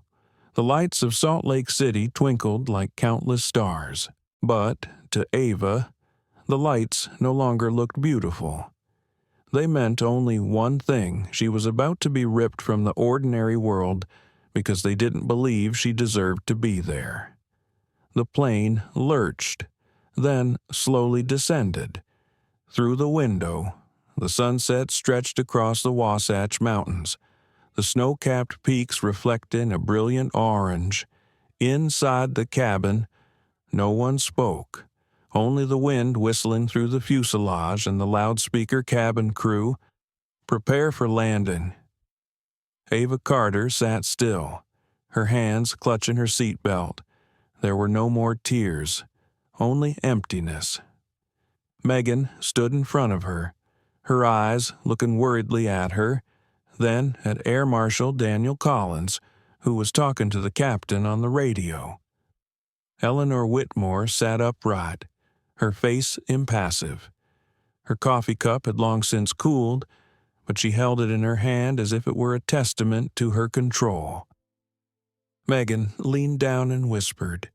the lights of Salt Lake City twinkled like countless stars. But, to Ava, the lights no longer looked beautiful. They meant only one thing: she was about to be ripped from the ordinary world because they didn't believe she deserved to be there. The plane lurched, then slowly descended. Through the window, the sunset stretched across the Wasatch Mountains, the snow-capped peaks reflecting a brilliant orange. Inside the cabin, no one spoke, only the wind whistling through the fuselage and the loudspeaker cabin crew. "Prepare for landing." Ava Carter sat still, her hands clutching her seatbelt. There were no more tears, only emptiness. Megan stood in front of her, her eyes looking worriedly at her, then at Air Marshal Daniel Collins, who was talking to the captain on the radio. Eleanor Whitmore sat upright, her face impassive. Her coffee cup had long since cooled, but she held it in her hand as if it were a testament to her control. Megan leaned down and whispered,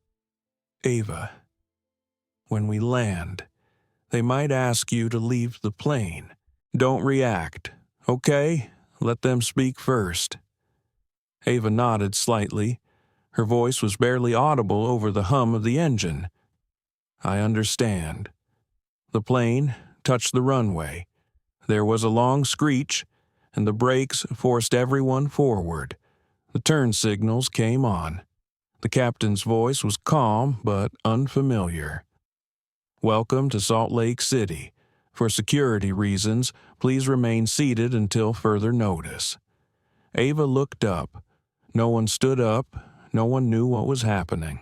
"Ava, when we land, they might ask you to leave the plane. Don't react, okay? Let them speak first." Ava nodded slightly. Her voice was barely audible over the hum of the engine. "I understand." The plane touched the runway. There was a long screech, and the brakes forced everyone forward. The turn signals came on. The captain's voice was calm but unfamiliar. "Welcome to Salt Lake City. For security reasons, please remain seated until further notice." Ava looked up. No one stood up. No one knew what was happening.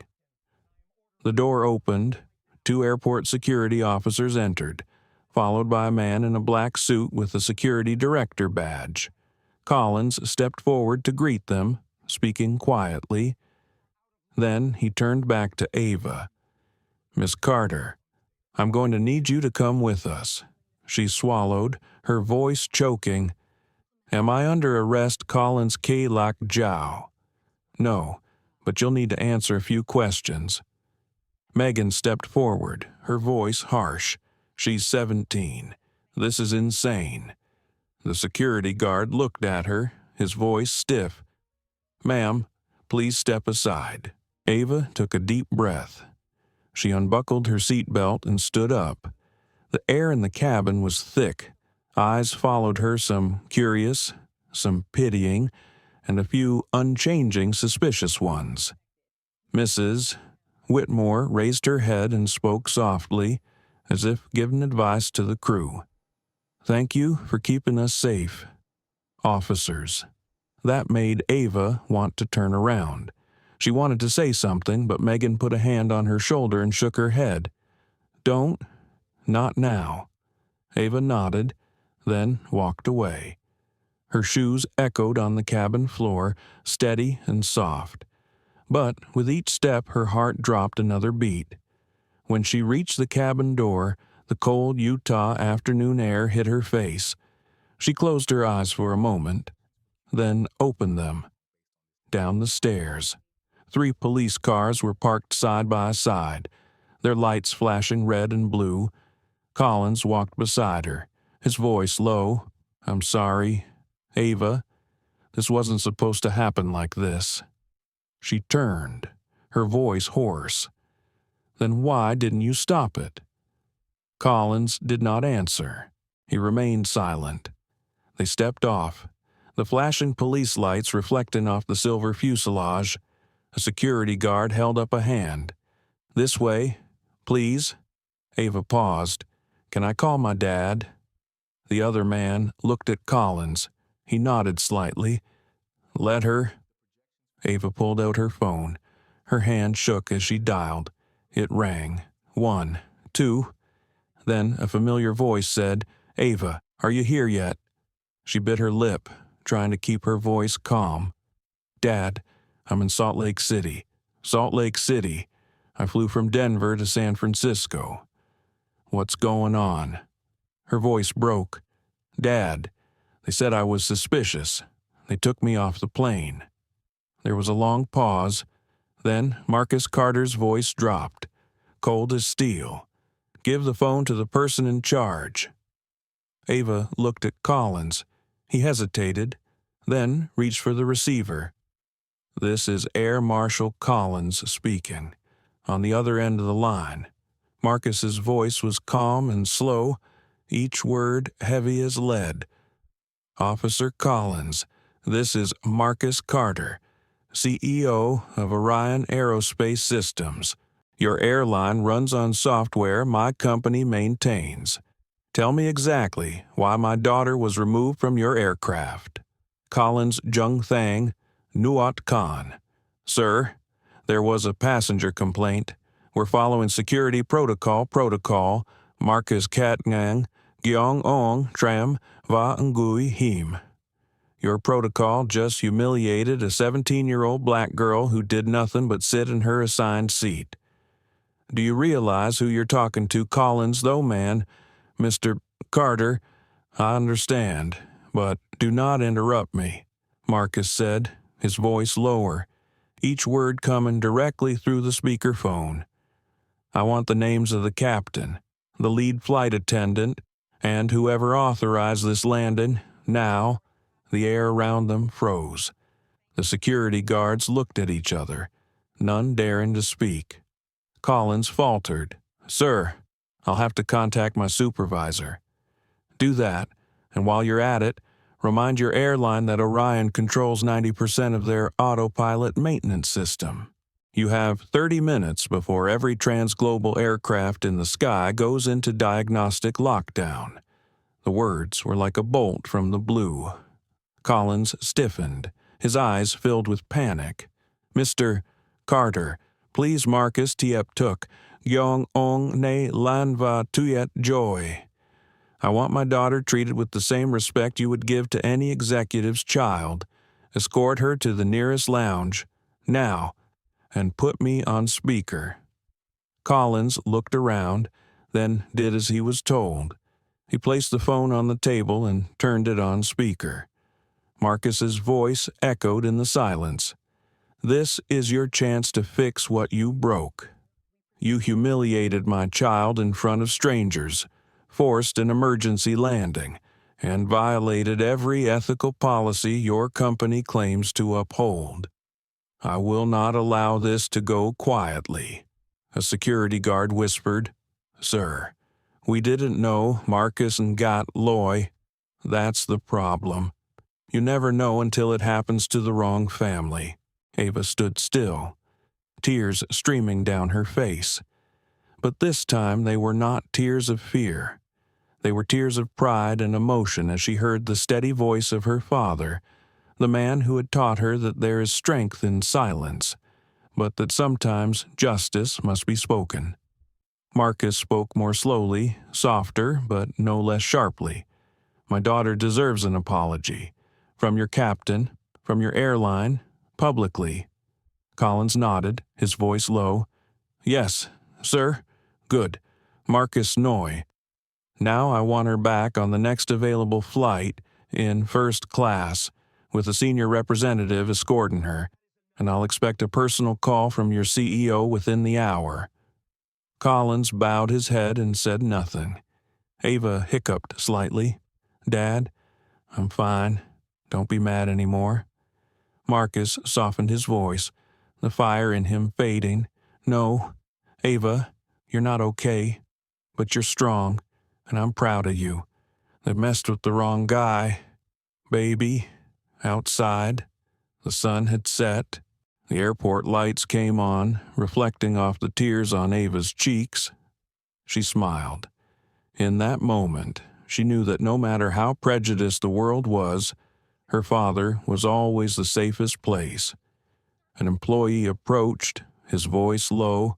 The door opened. 2 airport security officers entered, followed by a man in a black suit with a security director badge. Collins stepped forward to greet them, speaking quietly. Then he turned back to Ava. "Miss Carter, I'm going to need you to come with us." She swallowed, her voice choking. Am I under arrest, Collins K. Lak Jiao? No, but you'll need to answer a few questions. Megan stepped forward, her voice harsh. She's 17. This is insane. The security guard looked at her, his voice stiff. Ma'am, please step aside. Ava took a deep breath. She unbuckled her seatbelt and stood up. The air in the cabin was thick. Eyes followed her, some curious, some pitying, and a few unchanging, suspicious ones. Mrs. Whitmore raised her head and spoke softly, as if giving advice to the crew. Thank you for keeping us safe, officers. That made Ava want to turn around. She wanted to say something, but Megan put a hand on her shoulder and shook her head. Don't. Not now. Ava nodded, then walked away. Her shoes echoed on the cabin floor, steady and soft. But with each step her heart dropped another beat. When she reached the cabin door, the cold Utah afternoon air hit her face. She closed her eyes for a moment, then opened them. Down the stairs. 3 police cars were parked side by side, their lights flashing red and blue. Collins walked beside her, his voice low. I'm sorry, Ava. This wasn't supposed to happen like this. She turned, her voice hoarse. Then why didn't you stop it? Collins did not answer. He remained silent. They stepped off, the flashing police lights reflecting off the silver fuselage. A security guard held up a hand. This way, please. Ava paused. Can I call my dad? The other man looked at Collins. He nodded slightly. Let her. Ava pulled out her phone. Her hand shook as she dialed. It rang. 1, 2. Then a familiar voice said, Ava, are you here yet? She bit her lip, trying to keep her voice calm. Dad, I'm in Salt Lake City. Salt Lake City. I flew from Denver to San Francisco. What's going on? Her voice broke. Dad, they said I was suspicious. They took me off the plane. There was a long pause. Then Marcus Carter's voice dropped, cold as steel. Give the phone to the person in charge. Ava looked at Collins. He hesitated, then reached for the receiver. This is Air Marshal Collins speaking. On the other end of the line. Marcus's voice was calm and slow, each word heavy as lead. Officer Collins, this is Marcus Carter, CEO of Orion Aerospace Systems. Your airline runs on software my company maintains. Tell me exactly why my daughter was removed from your aircraft. Collins Jung Thang, Nuat Khan. Sir, there was a passenger complaint. We're following security protocol, Marcus Katngang, Gyeong Ong Tram Va Ngui Him. Your protocol just humiliated a 17-year-old black girl who did nothing but sit in her assigned seat. Do you realize who you're talking to, Collins, though, man? Mr. Carter, I understand, but do not interrupt me, Marcus said, his voice lower, each word coming directly through the speakerphone. I want the names of the captain, the lead flight attendant, and whoever authorized this landing, now. The air around them froze. The security guards looked at each other, none daring to speak. Collins faltered. Sir, I'll have to contact my supervisor. Do that, and while you're at it, remind your airline that Orion controls 90% of their autopilot maintenance system. You have 30 minutes before every transglobal aircraft in the sky goes into diagnostic lockdown. The words were like a bolt from the blue. Collins stiffened, his eyes filled with panic. Mr. Carter, please Marcus Tiep Tuk, Yong Ong Ne Lanva Tuyet Joy. I want my daughter treated with the same respect you would give to any executive's child. Escort her to the nearest lounge, now, and put me on speaker. Collins looked around, then did as he was told. He placed the phone on the table and turned it on speaker. Marcus's voice echoed in the silence. "This is your chance to fix what you broke. You humiliated my child in front of strangers, forced an emergency landing, and violated every ethical policy your company claims to uphold. I will not allow this to go quietly." A security guard whispered, "Sir, we didn't know Marcus and got Loy. That's the problem. You never know until it happens to the wrong family." Ava stood still, tears streaming down her face. But this time they were not tears of fear. They were tears of pride and emotion as she heard the steady voice of her father, the man who had taught her that there is strength in silence, but that sometimes justice must be spoken. Marcus spoke more slowly, softer, but no less sharply. "My daughter deserves an apology. From your captain, from your airline, publicly." Collins nodded, his voice low. "Yes, sir? Good. Marcus Noy. Now I want her back on the next available flight in first class, with a senior representative escorting her, and I'll expect a personal call from your CEO within the hour." Collins bowed his head and said nothing. Ava hiccuped slightly. "Dad, I'm fine. Don't be mad anymore." Marcus softened his voice, the fire in him fading. "No, Ava, you're not okay, but you're strong, and I'm proud of you. They messed with the wrong guy. Baby." Outside, the sun had set. The airport lights came on, reflecting off the tears on Ava's cheeks. She smiled. In that moment, she knew that no matter how prejudiced the world was, her father was always the safest place. An employee approached, his voice low.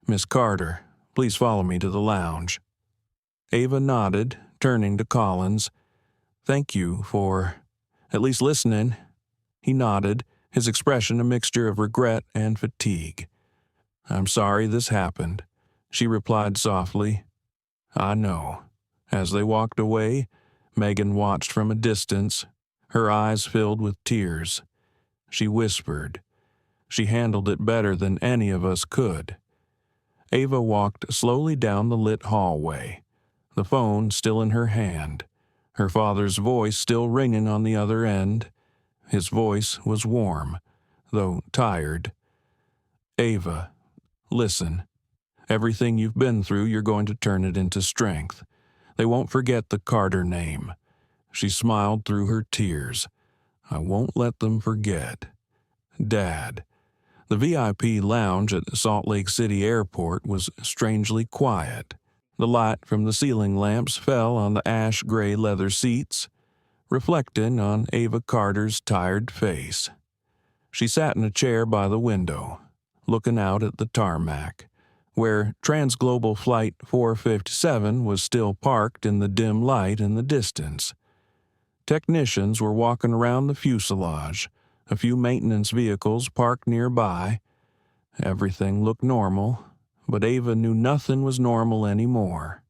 "Miss Carter, please follow me to the lounge." Ava nodded, turning to Collins. "Thank you for at least listening." He nodded, his expression a mixture of regret and fatigue. "I'm sorry this happened," she replied softly. "I know." As they walked away, Megan watched from a distance, her eyes filled with tears. She whispered, "She handled it better than any of us could." Ava walked slowly down the lit hallway, the phone still in her hand, her father's voice still ringing on the other end. His voice was warm, though tired. "Ava, listen. Everything you've been through, you're going to turn it into strength. They won't forget the Carter name." She smiled through her tears. "I won't let them forget. Dad." The VIP lounge at Salt Lake City Airport was strangely quiet. The light from the ceiling lamps fell on the ash-gray leather seats, reflecting on Ava Carter's tired face. She sat in a chair by the window, looking out at the tarmac, where Transglobal Flight 457 was still parked in the dim light in the distance. Technicians were walking around the fuselage, a few maintenance vehicles parked nearby. Everything looked normal, but Ava knew nothing was normal anymore.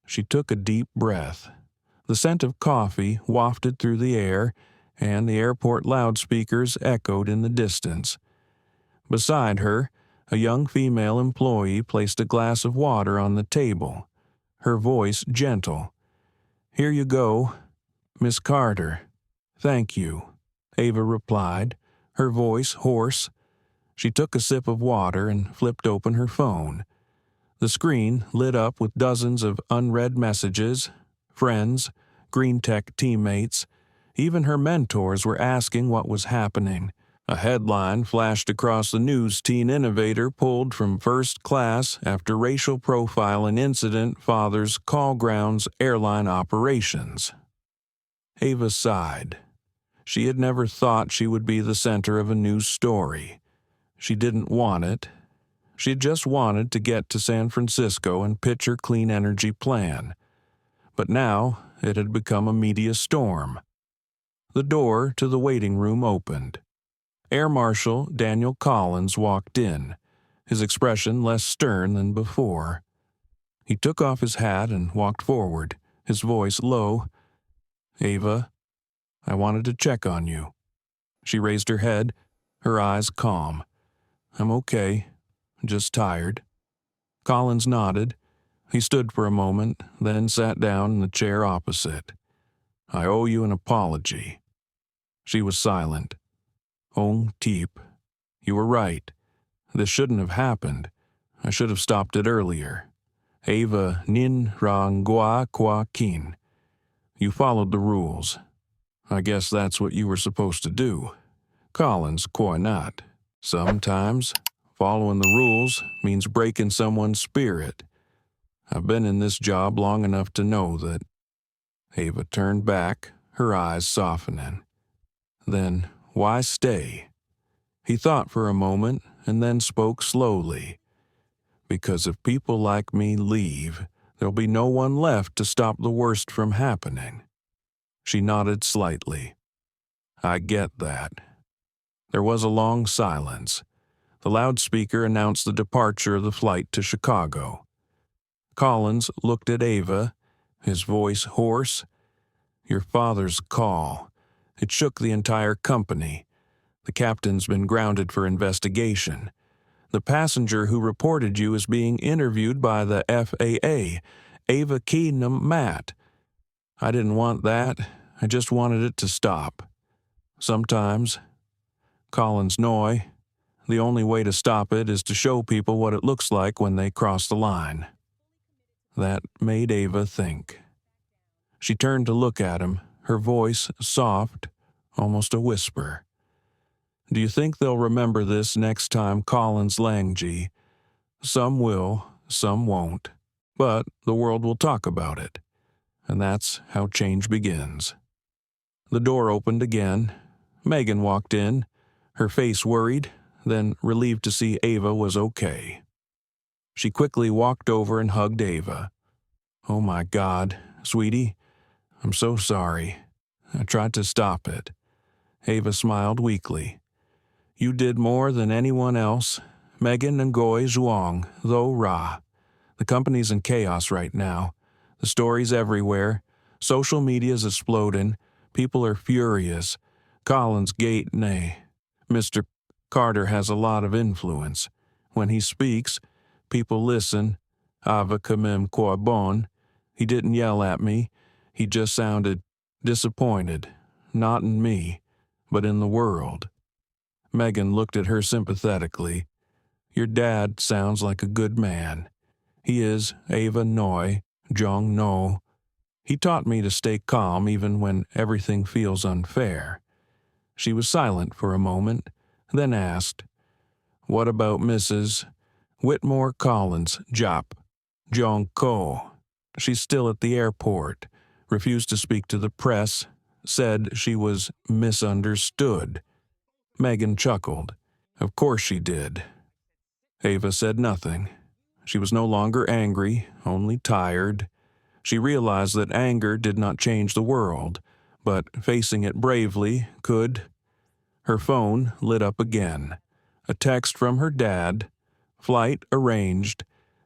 She took a deep breath. The scent of coffee wafted through the air, and the airport loudspeakers echoed in the distance. Beside her, a young female employee placed a glass of water on the table, her voice gentle. "Here you go, Miss Carter." "Thank you," Ava replied, her voice hoarse. She took a sip of water and flipped open her phone. The screen lit up with dozens of unread messages. Friends, Green Tech teammates, even her mentors were asking what was happening. A headline flashed across the news: teen innovator pulled from first class after racial profiling incident fathers call grounds airline operations. Ava sighed. She had never thought she would be the center of a news story. She didn't want it. She had just wanted to get to San Francisco and pitch her clean energy plan. But now it had become a media storm. The door to the waiting room opened. Air Marshal Daniel Collins walked in, his expression less stern than before. He took off his hat and walked forward, his voice low. "Ava, I wanted to check on you." She raised her head, her eyes calm. "I'm okay, just tired." Collins nodded. He stood for a moment, then sat down in the chair opposite. "I owe you an apology." She was silent. "Ong Teep, you were right. This shouldn't have happened. I should have stopped it earlier. Ava nin rang gua qua kin. You followed the rules. I guess that's what you were supposed to do. Collins, quoi not. Sometimes, following the rules means breaking someone's spirit. I've been in this job long enough to know that." Ava turned back, her eyes softening. "Then why stay?" He thought for a moment and then spoke slowly. "Because if people like me leave, there'll be no one left to stop the worst from happening." She nodded slightly. "I get that." There was a long silence. The loudspeaker announced the departure of the flight to Chicago. Collins looked at Ava, his voice hoarse. "Your father's call. It shook the entire company. The captain's been grounded for investigation. The passenger who reported you is being interviewed by the FAA, Ava Keenum Matt. I didn't want that. I just wanted it to stop. Sometimes, Collins Noy, the only way to stop it is to show people what it looks like when they cross the line." That made Ava think. She turned to look at him, her voice soft, almost a whisper. "Do you think they'll remember this next time Collins Langji? Some will, some won't. But the world will talk about it. And that's how change begins." The door opened again. Megan walked in, her face worried, then relieved to see Ava was okay. She quickly walked over and hugged Ava. "Oh my God, sweetie, I'm so sorry. I tried to stop it." Ava smiled weakly. "You did more than anyone else. Megan and Goy Zhuang, though Ra. The company's in chaos right now. The stories everywhere. Social media's exploding. People are furious. Collins Gate, nay. Mr. Carter has a lot of influence. When he speaks, people listen. Ava kamim bon. He didn't yell at me. He just sounded disappointed. Not in me, but in the world." Megan looked at her sympathetically. "Your dad sounds like a good man. He is Ava Noy, Jong No. He taught me to stay calm even when everything feels unfair." She was silent for a moment, then asked, "What about Mrs. Whitmore Collins, Jop, Jong Ko? She's still at the airport, refused to speak to the press, said she was misunderstood." Megan chuckled. "Of course she did." Ava said nothing. She was no longer angry, only tired. She realized that anger did not change the world, but facing it bravely could. Her phone lit up again. A text from her dad. "Flight arranged.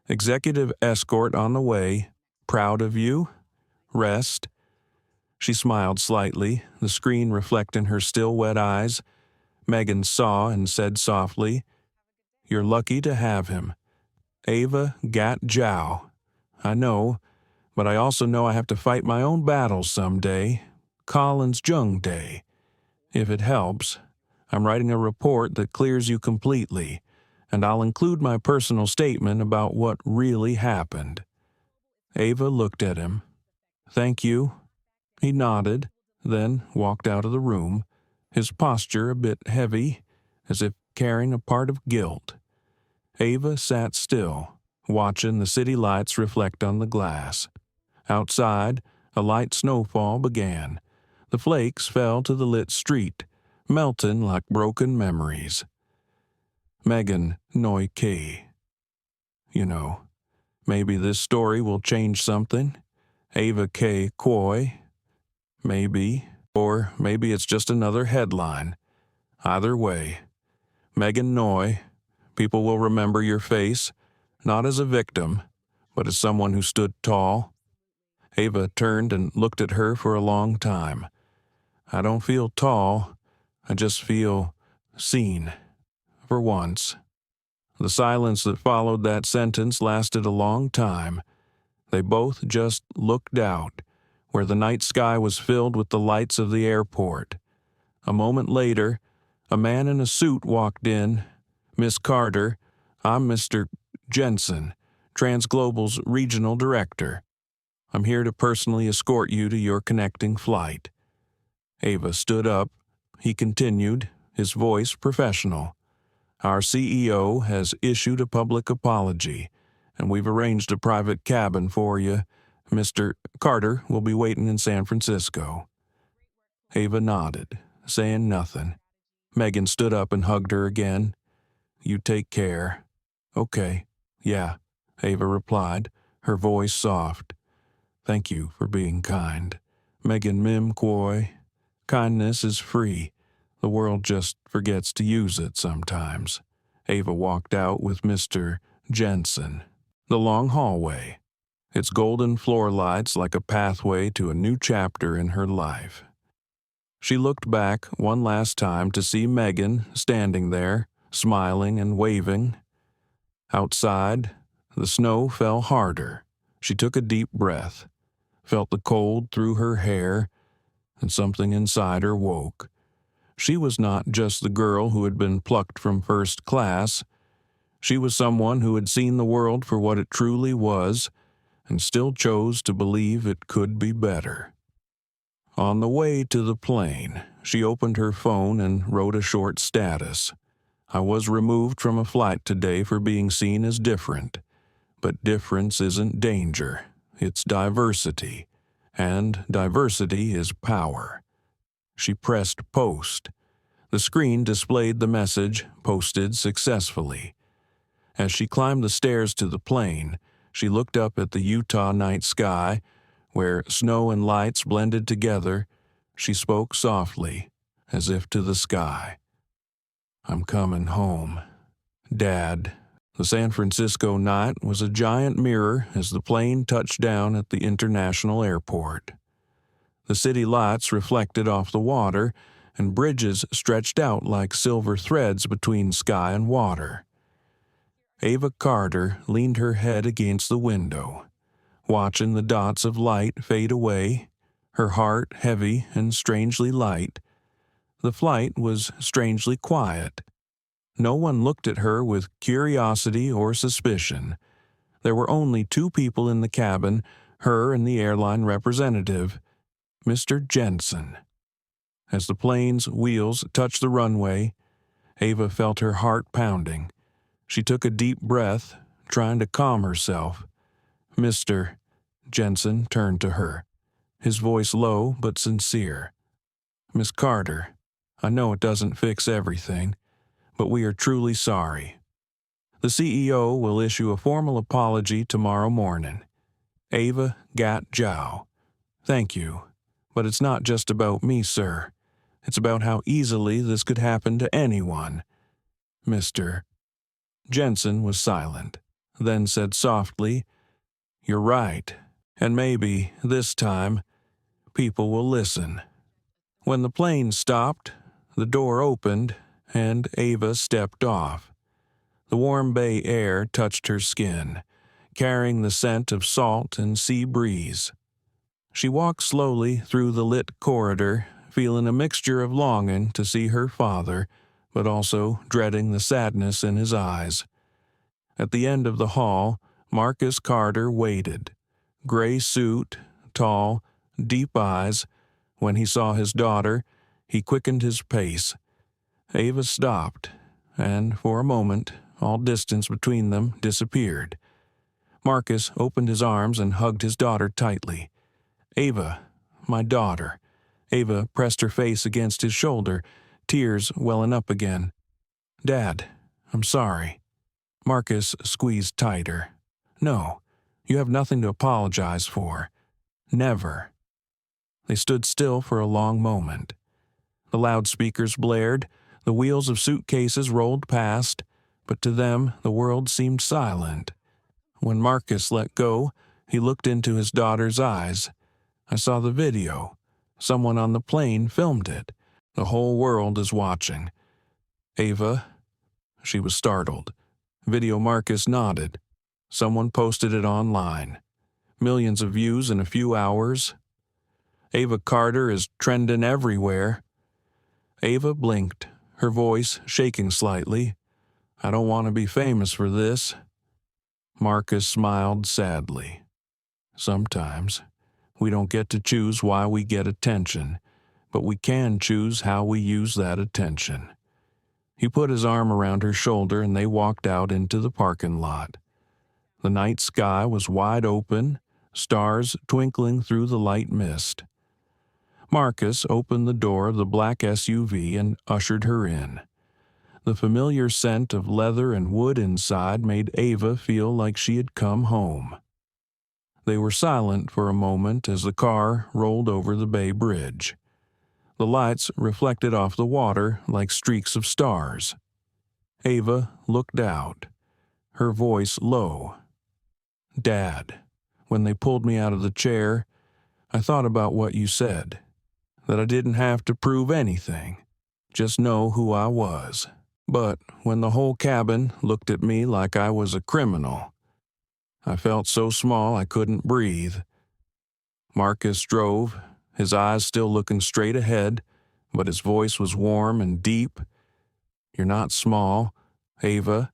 Executive escort on the way. Proud of you. Rest." She smiled slightly, the screen reflecting her still wet eyes. Megan saw and said softly, "You're lucky to have him. Ava Gat Jiao. I know, but I also know I have to fight my own battles someday. Collins Jung Day. If it helps, I'm writing a report that clears you completely, and I'll include my personal statement about what really happened." Ava looked at him. "Thank you." He nodded, then walked out of the room, his posture a bit heavy, as if carrying a part of guilt. Ava sat still, watching the city lights reflect on the glass. Outside, a light snowfall began. The flakes fell to the lit street, melting like broken memories. Megan Noi K. You know, maybe this story will change something. Ava K. Koi. Maybe. Or maybe it's just another headline. Either way, Megan Noi, people will remember your face, not as a victim, but as someone who stood tall. Ava turned and looked at her for a long time. I don't feel tall. I just feel seen. For once. The silence that followed that sentence lasted a long time. They both just looked out, where the night sky was filled with the lights of the airport. A moment later, a man in a suit walked in. "Miss Carter, I'm Mr. Jensen, TransGlobal's regional director. I'm here to personally escort you to your connecting flight." Ava stood up. He continued, his voice professional. "Our CEO has issued a public apology, and we've arranged a private cabin for you. Mr. Carter will be waiting in San Francisco." Ava nodded, saying nothing. Megan stood up and hugged her again. "You take care." "Okay, yeah," Ava replied, her voice soft. "Thank you for being kind. Megan Mim Quoy. Kindness is free. The world just forgets to use it sometimes." Ava walked out with Mr. Jensen. The long hallway, its golden floor lights like a pathway to a new chapter in her life. She looked back one last time to see Megan standing there, smiling and waving. Outside, the snow fell harder. She took a deep breath, felt the cold through her hair, and something inside her woke. She was not just the girl who had been plucked from first class. She was someone who had seen the world for what it truly was and still chose to believe it could be better. On the way to the plane, she opened her phone and wrote a short status. "I was removed from a flight today for being seen as different. But difference isn't danger, it's diversity. And diversity is power." She pressed post. The screen displayed the message, posted successfully. As she climbed the stairs to the plane, she looked up at the Utah night sky, where snow and lights blended together. She spoke softly, as if to the sky. "I'm coming home. Dad." The San Francisco night was a giant mirror as the plane touched down at the international airport. The city lights reflected off the water, and bridges stretched out like silver threads between sky and water. Ava Carter leaned her head against the window, watching the dots of light fade away, her heart heavy and strangely light. The flight was strangely quiet. No one looked at her with curiosity or suspicion. There were only two people in the cabin, her and the airline representative, Mr. Jensen. As the plane's wheels touched the runway, Ava felt her heart pounding. She took a deep breath, trying to calm herself. "Mr. Jensen turned to her, his voice low but sincere. "Miss Carter, I know it doesn't fix everything, but we are truly sorry. The CEO will issue a formal apology tomorrow morning. Ava Gat Jow. Thank you. But it's not just about me, sir. It's about how easily this could happen to anyone. Mr. Jensen was silent, then said softly, "You're right, and maybe, this time, people will listen." When the plane stopped, the door opened, and Ava stepped off. The warm bay air touched her skin, carrying the scent of salt and sea breeze. She walked slowly through the lit corridor, feeling a mixture of longing to see her father, but also dreading the sadness in his eyes. At the end of the hall, Marcus Carter waited. Gray suit, tall, deep eyes. When he saw his daughter, he quickened his pace. Ava stopped, and for a moment, all distance between them disappeared. Marcus opened his arms and hugged his daughter tightly. "Ava, my daughter." Ava pressed her face against his shoulder, tears welling up again. "Dad, I'm sorry." Marcus squeezed tighter. "No, you have nothing to apologize for. Never." They stood still for a long moment. The loudspeakers blared, the wheels of suitcases rolled past, but to them the world seemed silent. When Marcus let go, he looked into his daughter's eyes. "I saw the video. Someone on the plane filmed it. The whole world is watching. Ava, she was startled. Video Marcus nodded. Someone posted it online. Millions of views in a few hours. Ava Carter is trending everywhere. Ava blinked, her voice shaking slightly. I don't want to be famous for this. Marcus smiled sadly. Sometimes we don't get to choose why we get attention, but we can choose how we use that attention. He put his arm around her shoulder and they walked out into the parking lot. The night sky was wide open, stars twinkling through the light mist. Marcus opened the door of the black SUV and ushered her in. The familiar scent of leather and wood inside made Ava feel like she had come home. They were silent for a moment as the car rolled over the Bay Bridge. The lights reflected off the water like streaks of stars. Ava looked out, her voice low. Dad, when they pulled me out of the chair, I thought about what you said, that I didn't have to prove anything, just know who I was. But when the whole cabin looked at me like I was a criminal, I felt so small I couldn't breathe. Marcus drove, his eyes still looking straight ahead, but his voice was warm and deep. You're not small, Ava.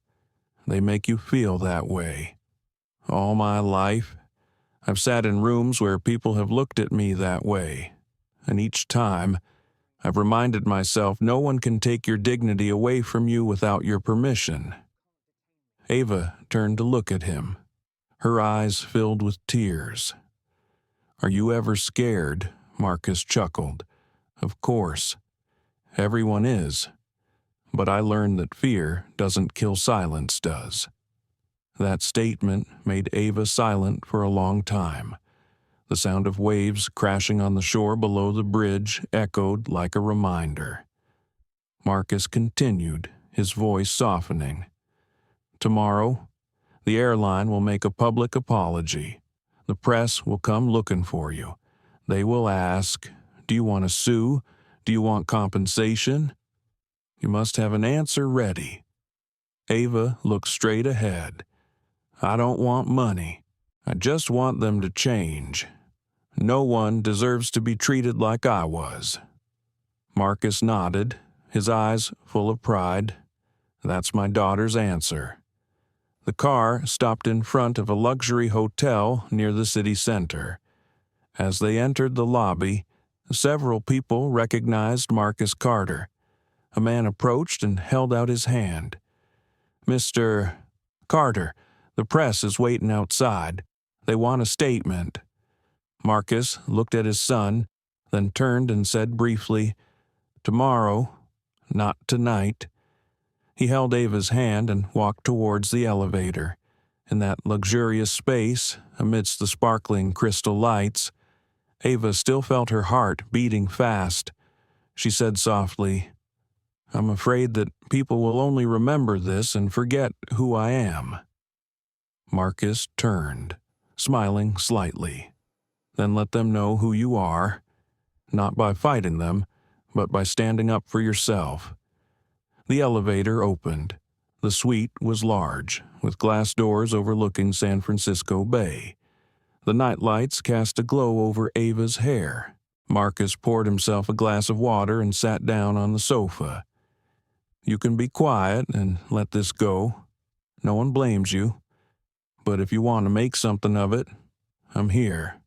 They make you feel that way. All my life, I've sat in rooms where people have looked at me that way, and each time, I've reminded myself no one can take your dignity away from you without your permission. Ava turned to look at him, her eyes filled with tears. Are you ever scared? Marcus chuckled. Of course. Everyone is. But I learned that fear doesn't kill, silence does. That statement made Ava silent for a long time. The sound of waves crashing on the shore below the bridge echoed like a reminder. Marcus continued, his voice softening. Tomorrow, the airline will make a public apology. The press will come looking for you. They will ask, do you want to sue? Do you want compensation? You must have an answer ready. Ava looked straight ahead. I don't want money. I just want them to change. No one deserves to be treated like I was. Marcus nodded, his eyes full of pride. That's my daughter's answer. The car stopped in front of a luxury hotel near the city center. As they entered the lobby, several people recognized Marcus Carter. A man approached and held out his hand. Mr. Carter, the press is waiting outside. They want a statement. Marcus looked at his son, then turned and said briefly, Tomorrow, not tonight. He held Ava's hand and walked towards the elevator. In that luxurious space, amidst the sparkling crystal lights, Ava still felt her heart beating fast. She said softly, I'm afraid that people will only remember this and forget who I am. Marcus turned, smiling slightly. Then let them know who you are, not by fighting them, but by standing up for yourself. The elevator opened. The suite was large, with glass doors overlooking San Francisco Bay. The nightlights cast a glow over Ava's hair. Marcus poured himself a glass of water and sat down on the sofa. You can be quiet and let this go. No one blames you. But if you want to make something of it, I'm here.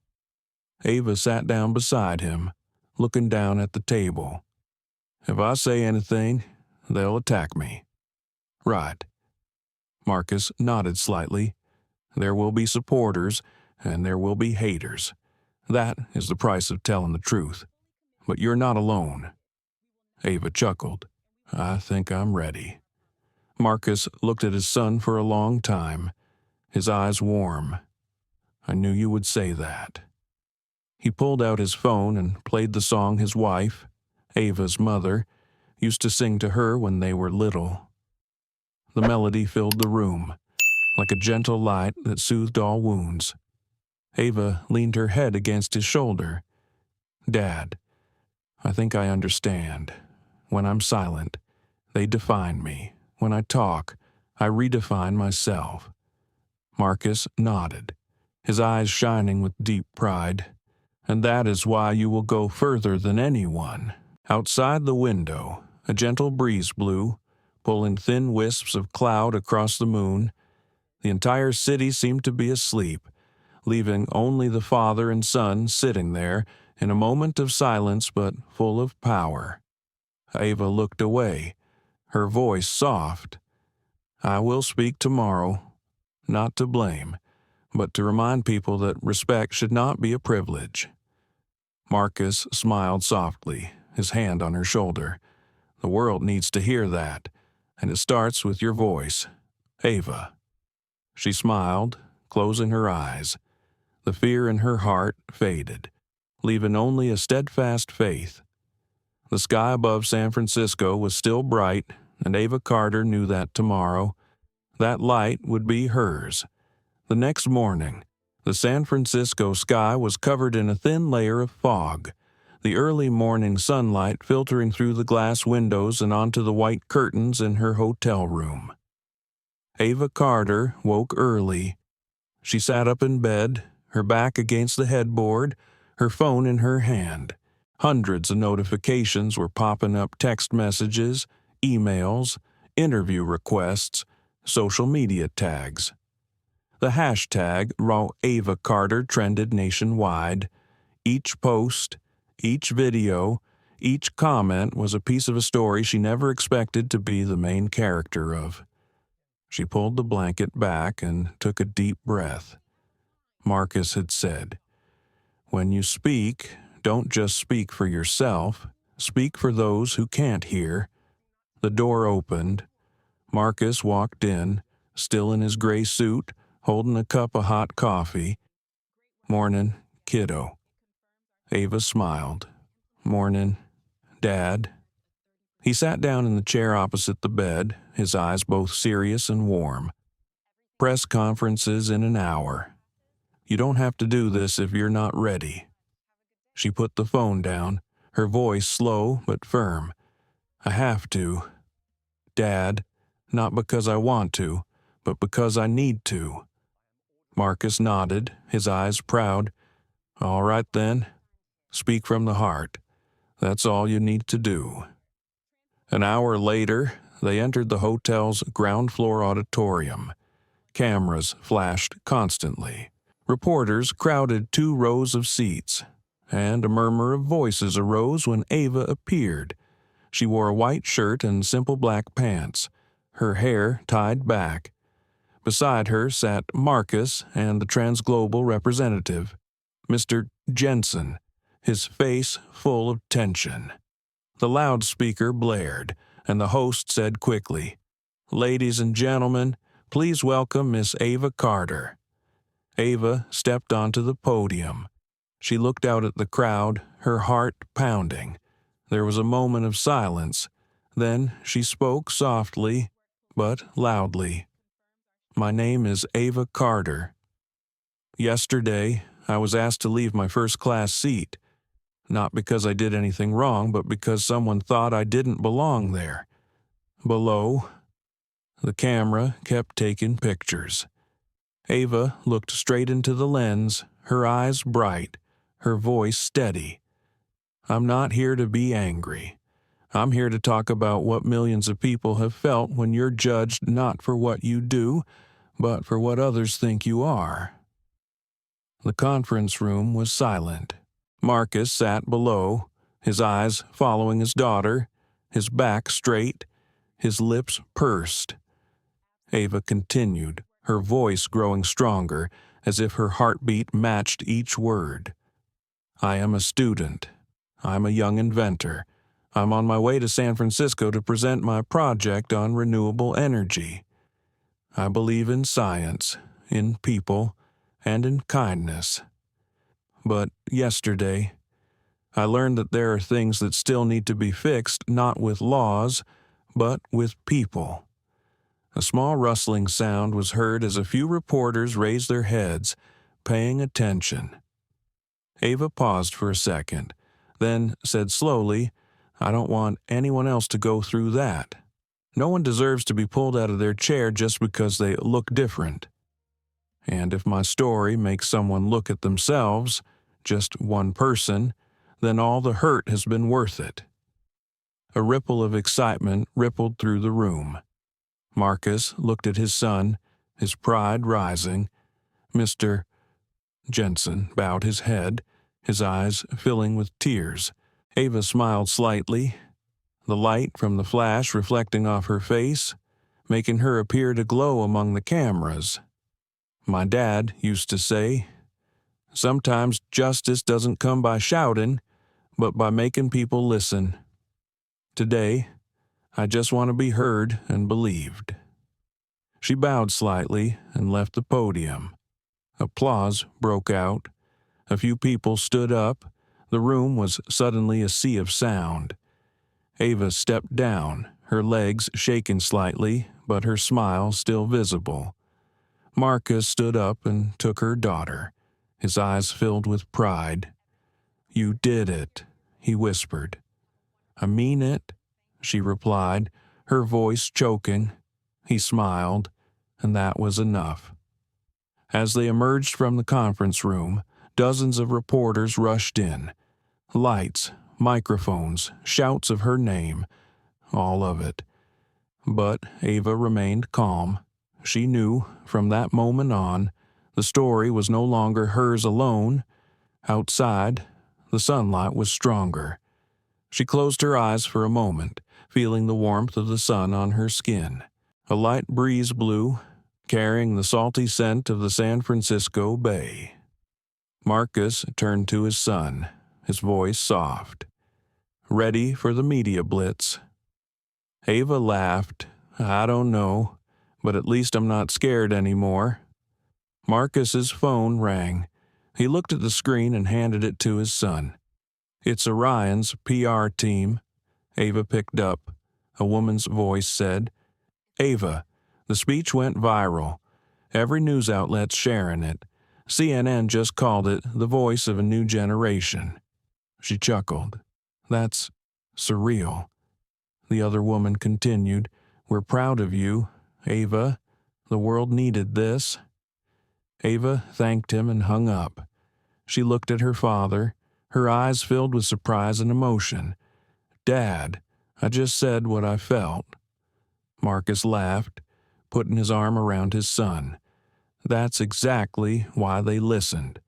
Ava sat down beside him, looking down at the table. If I say anything, they'll attack me. Right. Marcus nodded slightly. There will be supporters, and there will be haters. That is the price of telling the truth. But you're not alone. Ava chuckled. I think I'm ready. Marcus looked at his son for a long time, his eyes warm. I knew you would say that. He pulled out his phone and played the song his wife, Ava's mother, used to sing to her when they were little. The melody filled the room, like a gentle light that soothed all wounds. Ava leaned her head against his shoulder. Dad, I think I understand. When I'm silent, they define me. When I talk, I redefine myself." Marcus nodded, his eyes shining with deep pride. "And that is why you will go further than anyone." Outside the window, a gentle breeze blew, pulling thin wisps of cloud across the moon. The entire city seemed to be asleep, leaving only the father and son sitting there in a moment of silence but full of power. Ava looked away, her voice soft. "I will speak tomorrow, not to blame, but to remind people that respect should not be a privilege." Marcus smiled softly, his hand on her shoulder. "The world needs to hear that, and it starts with your voice, Ava." She smiled, closing her eyes. The fear in her heart faded, leaving only a steadfast faith. The sky above San Francisco was still bright, and Ava Carter knew that tomorrow, that light would be hers. The next morning, the San Francisco sky was covered in a thin layer of fog, the early morning sunlight filtering through the glass windows and onto the white curtains in her hotel room. Ava Carter woke early. She sat up in bed, her back against the headboard, her phone in her hand. Hundreds of notifications were popping up: text messages, emails, interview requests, social media tags. The hashtag Raw Ava Carter trended nationwide. Each post, each video, each comment was a piece of a story she never expected to be the main character of. She pulled the blanket back and took a deep breath. Marcus had said, "When you speak, don't just speak for yourself, speak for those who can't hear." The door opened. Marcus walked in, still in his gray suit, holding a cup of hot coffee. "Mornin', kiddo." Ava smiled. "Mornin', Dad." He sat down in the chair opposite the bed, his eyes both serious and warm. "Press conferences in an hour. You don't have to do this if you're not ready." She put the phone down, her voice slow but firm. "I have to, Dad, not because I want to, but because I need to." Marcus nodded, his eyes proud. "All right then. Speak from the heart. That's all you need to do." An hour later, they entered the hotel's ground-floor auditorium. Cameras flashed constantly. Reporters crowded 2 rows of seats, and a murmur of voices arose when Ava appeared. She wore a white shirt and simple black pants, her hair tied back. Beside her sat Marcus and the Transglobal representative, Mr. Jensen, his face full of tension. The loudspeaker blared, and the host said quickly, "Ladies and gentlemen, please welcome Miss Ava Carter." Ava stepped onto the podium. She looked out at the crowd, her heart pounding. There was a moment of silence. Then she spoke softly, but loudly. "My name is Ava Carter. Yesterday, I was asked to leave my first-class seat. Not because I did anything wrong, but because someone thought I didn't belong there. Below." The camera kept taking pictures. Ava looked straight into the lens, her eyes bright, her voice steady. "I'm not here to be angry. I'm here to talk about what millions of people have felt when you're judged not for what you do, but for what others think you are." The conference room was silent. Marcus sat below, his eyes following his daughter, his back straight, his lips pursed. Ava continued, her voice growing stronger, as if her heartbeat matched each word. "I am a student. I'm a young inventor. I'm on my way to San Francisco to present my project on renewable energy. I believe in science, in people, and in kindness. But yesterday, I learned that there are things that still need to be fixed, not with laws, but with people." A small rustling sound was heard as a few reporters raised their heads, paying attention. Ava paused for a second, then said slowly, "I don't want anyone else to go through that. No one deserves to be pulled out of their chair just because they look different. And if my story makes someone look at themselves, just one person, then all the hurt has been worth it." A ripple of excitement rippled through the room. Marcus looked at his son, his pride rising. Mr. Jensen bowed his head, his eyes filling with tears. Ava smiled slightly, the light from the flash reflecting off her face, making her appear to glow among the cameras. "My dad used to say, sometimes justice doesn't come by shouting, but by making people listen. Today, I just want to be heard and believed." She bowed slightly and left the podium. Applause broke out. A few people stood up. The room was suddenly a sea of sound. Ava stepped down, her legs shaking slightly, but her smile still visible. Marcus stood up and took her daughter, his eyes filled with pride. "You did it," he whispered. "I mean it," she replied, her voice choking. He smiled, and that was enough. As they emerged from the conference room, dozens of reporters rushed in. Lights, microphones, shouts of her name, all of it. But Ava remained calm. She knew, from that moment on, the story was no longer hers alone. Outside, the sunlight was stronger. She closed her eyes for a moment, feeling the warmth of the sun on her skin. A light breeze blew, carrying the salty scent of the San Francisco Bay. Marcus turned to his son, his voice soft. "Ready for the media blitz?" Ava laughed. "I don't know, but at least I'm not scared anymore." Marcus's phone rang. He looked at the screen and handed it to his son. "It's Orion's PR team." Ava picked up. A woman's voice said, "Ava, the speech went viral. Every news outlet's sharing it. CNN just called it the voice of a new generation." She chuckled. "That's surreal." The other woman continued, "We're proud of you, Ava. The world needed this." Ava thanked him and hung up. She looked at her father, her eyes filled with surprise and emotion. "Dad, I just said what I felt." Marcus laughed, putting his arm around his son. That's exactly why they listened.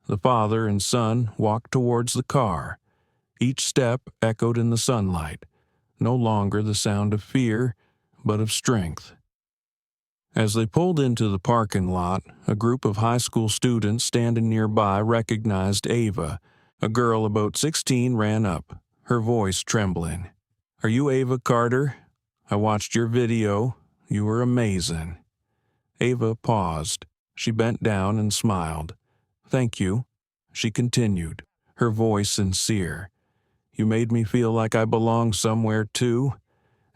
The father and son walked towards the car. Each step echoed in the sunlight, no longer the sound of fear, but of strength. As they pulled into the parking lot, a group of high school students standing nearby recognized Ava. A girl about 16 ran up, her voice trembling. "Are you Ava Carter? I watched your video. You were amazing." Ava paused. She bent down and smiled. "Thank you." She continued, her voice sincere. "You made me feel like I belong somewhere too."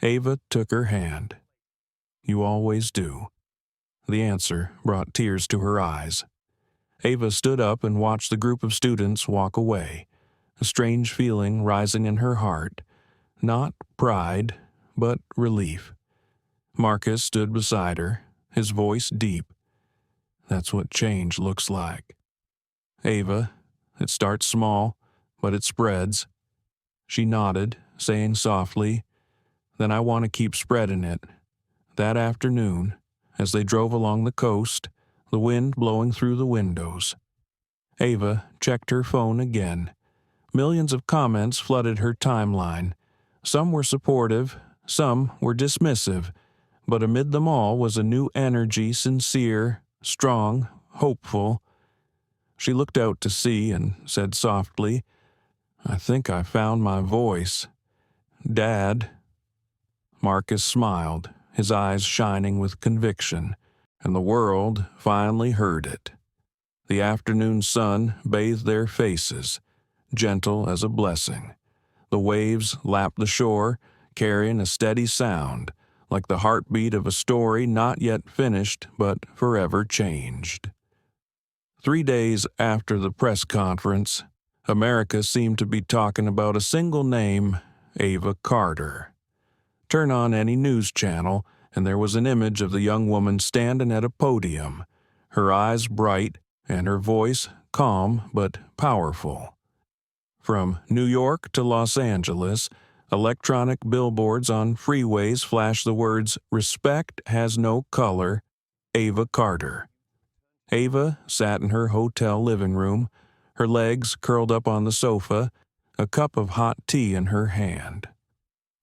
Ava took her hand. "You always do." The answer brought tears to her eyes. Ava stood up and watched the group of students walk away, a strange feeling rising in her heart. Not pride, but relief. Marcus stood beside her, his voice deep. "That's what change looks like. Ava, it starts small, but it spreads." She nodded, saying softly, "Then I want to keep spreading it." That afternoon, as they drove along the coast, the wind blowing through the windows, Ava checked her phone again. Millions of comments flooded her timeline. Some were supportive, some were dismissive, but amid them all was a new energy, sincere, strong, hopeful. She looked out to sea and said softly, "I think I found my voice. Dad." Marcus smiled, his eyes shining with conviction, and the world finally heard it. The afternoon sun bathed their faces, gentle as a blessing. The waves lapped the shore, carrying a steady sound, like the heartbeat of a story not yet finished but forever changed. 3 days after the press conference, America seemed to be talking about a single name, Ava Carter. Turn on any news channel, and there was an image of the young woman standing at a podium, her eyes bright and her voice calm but powerful. From New York to Los Angeles, electronic billboards on freeways flashed the words, "Respect has no color, Ava Carter." Ava sat in her hotel living room, her legs curled up on the sofa, a cup of hot tea in her hand.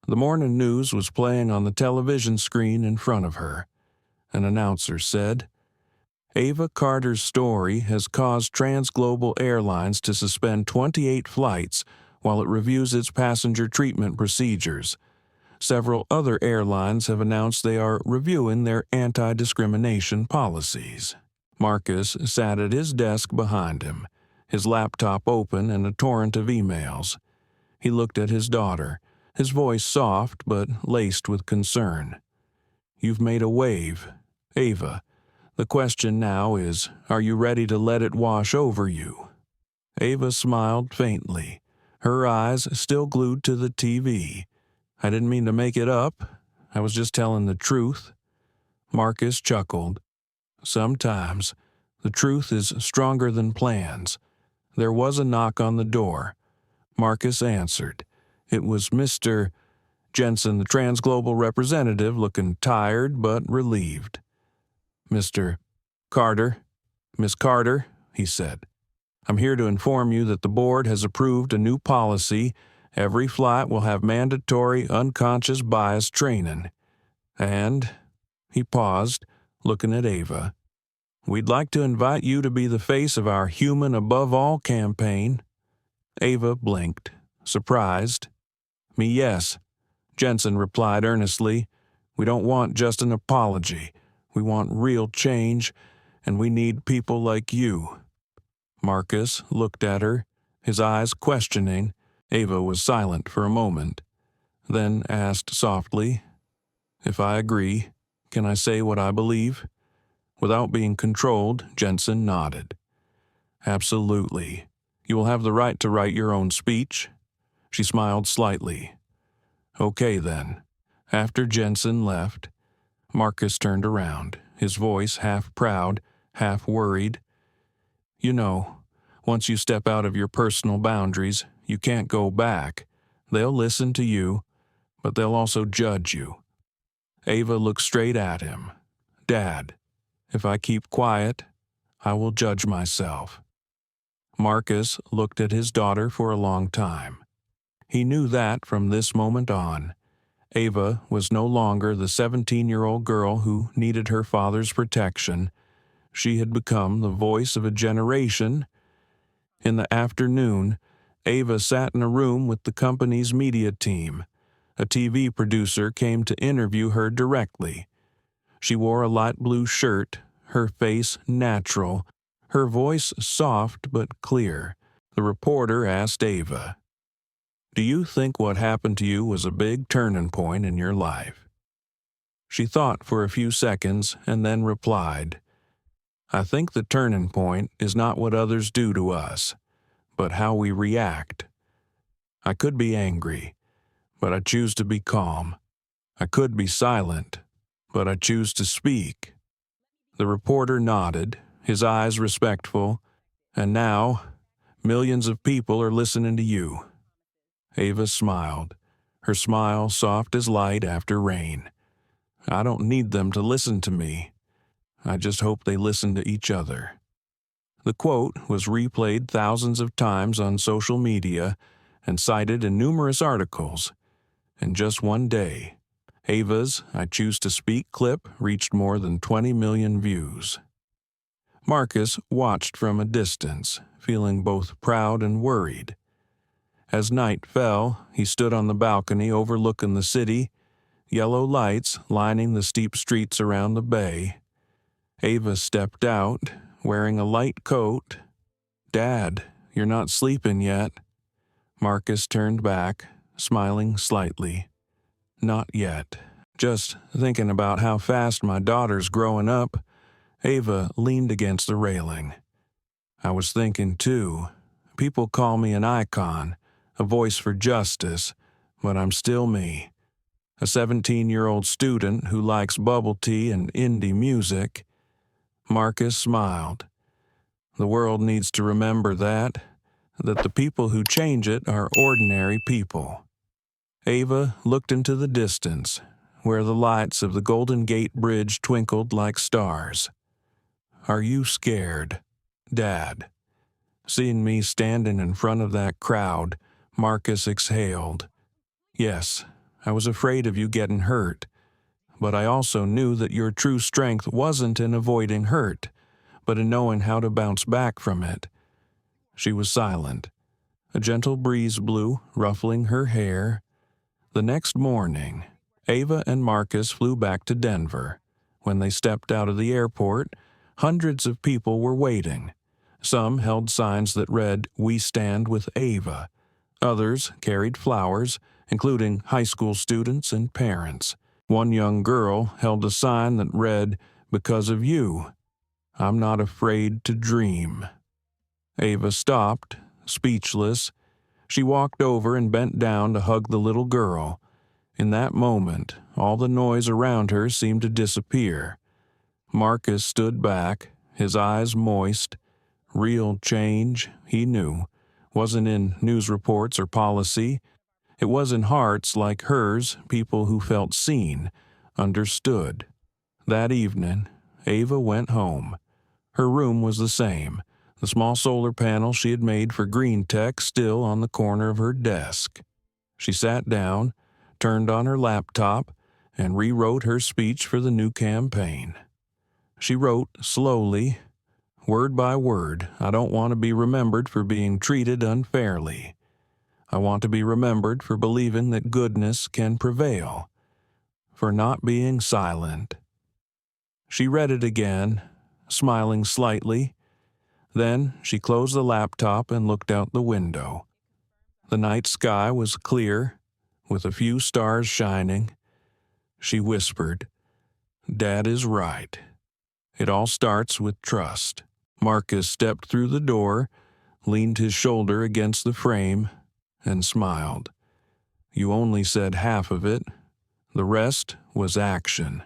The morning news was playing on the television screen in front of her. An announcer said, "Ava Carter's story has caused Transglobal Airlines to suspend 28 flights while it reviews its passenger treatment procedures. Several other airlines have announced they are reviewing their anti-discrimination policies." Marcus sat at his desk behind him, his laptop open and a torrent of emails. He looked at his daughter, his voice soft but laced with concern. "You've made a wave, Ava. The question now is, are you ready to let it wash over you?" Ava smiled faintly, her eyes still glued to the TV. "I didn't mean to make it up. I was just telling the truth." Marcus chuckled. "Sometimes the truth is stronger than plans." There was a knock on the door. Marcus answered. It was Mr. Jensen, the Transglobal representative, looking tired but relieved. "Mr. Carter, Miss Carter," he said, "I'm here to inform you that the board has approved a new policy. Every flight will have mandatory unconscious bias training. And," he paused, looking at Ava, "we'd like to invite you to be the face of our Human Above All campaign." Ava blinked, surprised. "Me, yes," Jensen replied earnestly. "We don't want just an apology. We want real change, and we need people like you." Marcus looked at her, his eyes questioning. Ava was silent for a moment, then asked softly, "If I agree, can I say what I believe?" Without being controlled, Jensen nodded. "Absolutely. You will have the right to write your own speech." She smiled slightly. "Okay, then." After Jensen left, Marcus turned around, his voice half proud, half worried. "You know, once you step out of your personal boundaries, you can't go back. They'll listen to you, but they'll also judge you." Ava looked straight at him. "Dad, if I keep quiet, I will judge myself." Marcus looked at his daughter for a long time. He knew that from this moment on, Ava was no longer the 17-year-old girl who needed her father's protection. She had become the voice of a generation. In the afternoon, Ava sat in a room with the company's media team. A TV producer came to interview her directly. She wore a light blue shirt, her face natural, her voice soft but clear. The reporter asked Ava, "Do you think what happened to you was a big turning point in your life?" She thought for a few seconds and then replied, "I think the turning point is not what others do to us, but how we react. I could be angry, but I choose to be calm. I could be silent, but I choose to speak." The reporter nodded, his eyes respectful. "And now, millions of people are listening to you." Ava smiled, her smile soft as light after rain. "I don't need them to listen to me. I just hope they listen to each other." The quote was replayed thousands of times on social media and cited in numerous articles. In just one day, Ava's "I Choose to Speak" clip reached more than 20 million views. Marcus watched from a distance, feeling both proud and worried. As night fell, he stood on the balcony overlooking the city, yellow lights lining the steep streets around the bay. Ava stepped out, wearing a light coat. "Dad, you're not sleeping yet." Marcus turned back, smiling slightly. "Not yet. Just thinking about how fast my daughter's growing up." Ava leaned against the railing. "I was thinking, too, People call me an icon, a voice for justice, but I'm still me. A 17-year-old student who likes bubble tea and indie music." Marcus smiled. "The world needs to remember that the people who change it are ordinary people." Ava looked into the distance, where the lights of the Golden Gate Bridge twinkled like stars. "Are you scared, Dad?" Seeing me standing in front of that crowd, Marcus exhaled. "Yes, I was afraid of you getting hurt, but I also knew that your true strength wasn't in avoiding hurt, but in knowing how to bounce back from it." She was silent. A gentle breeze blew, ruffling her hair. The next morning, Ava and Marcus flew back to Denver. When they stepped out of the airport, hundreds of people were waiting. Some held signs that read, "We stand with Ava." Others carried flowers, including high school students and parents. One young girl held a sign that read, "Because of you, I'm not afraid to dream." Ava stopped, speechless. She walked over and bent down to hug the little girl. In that moment, all the noise around her seemed to disappear. Marcus stood back, his eyes moist. Real change, he knew, wasn't in news reports or policy. It was in hearts like hers, people who felt seen, understood. That evening, Ava went home. Her room was the same, the small solar panel she had made for Green Tech still on the corner of her desk. She sat down, turned on her laptop, and rewrote her speech for the new campaign. She wrote slowly, word by word. "I don't want to be remembered for being treated unfairly. I want to be remembered for believing that goodness can prevail, for not being silent." She read it again, smiling slightly. Then she closed the laptop and looked out the window. The night sky was clear, with a few stars shining. She whispered, "Dad is right. It all starts with trust." Marcus stepped through the door, leaned his shoulder against the frame, and smiled. "You only said half of it. The rest was action.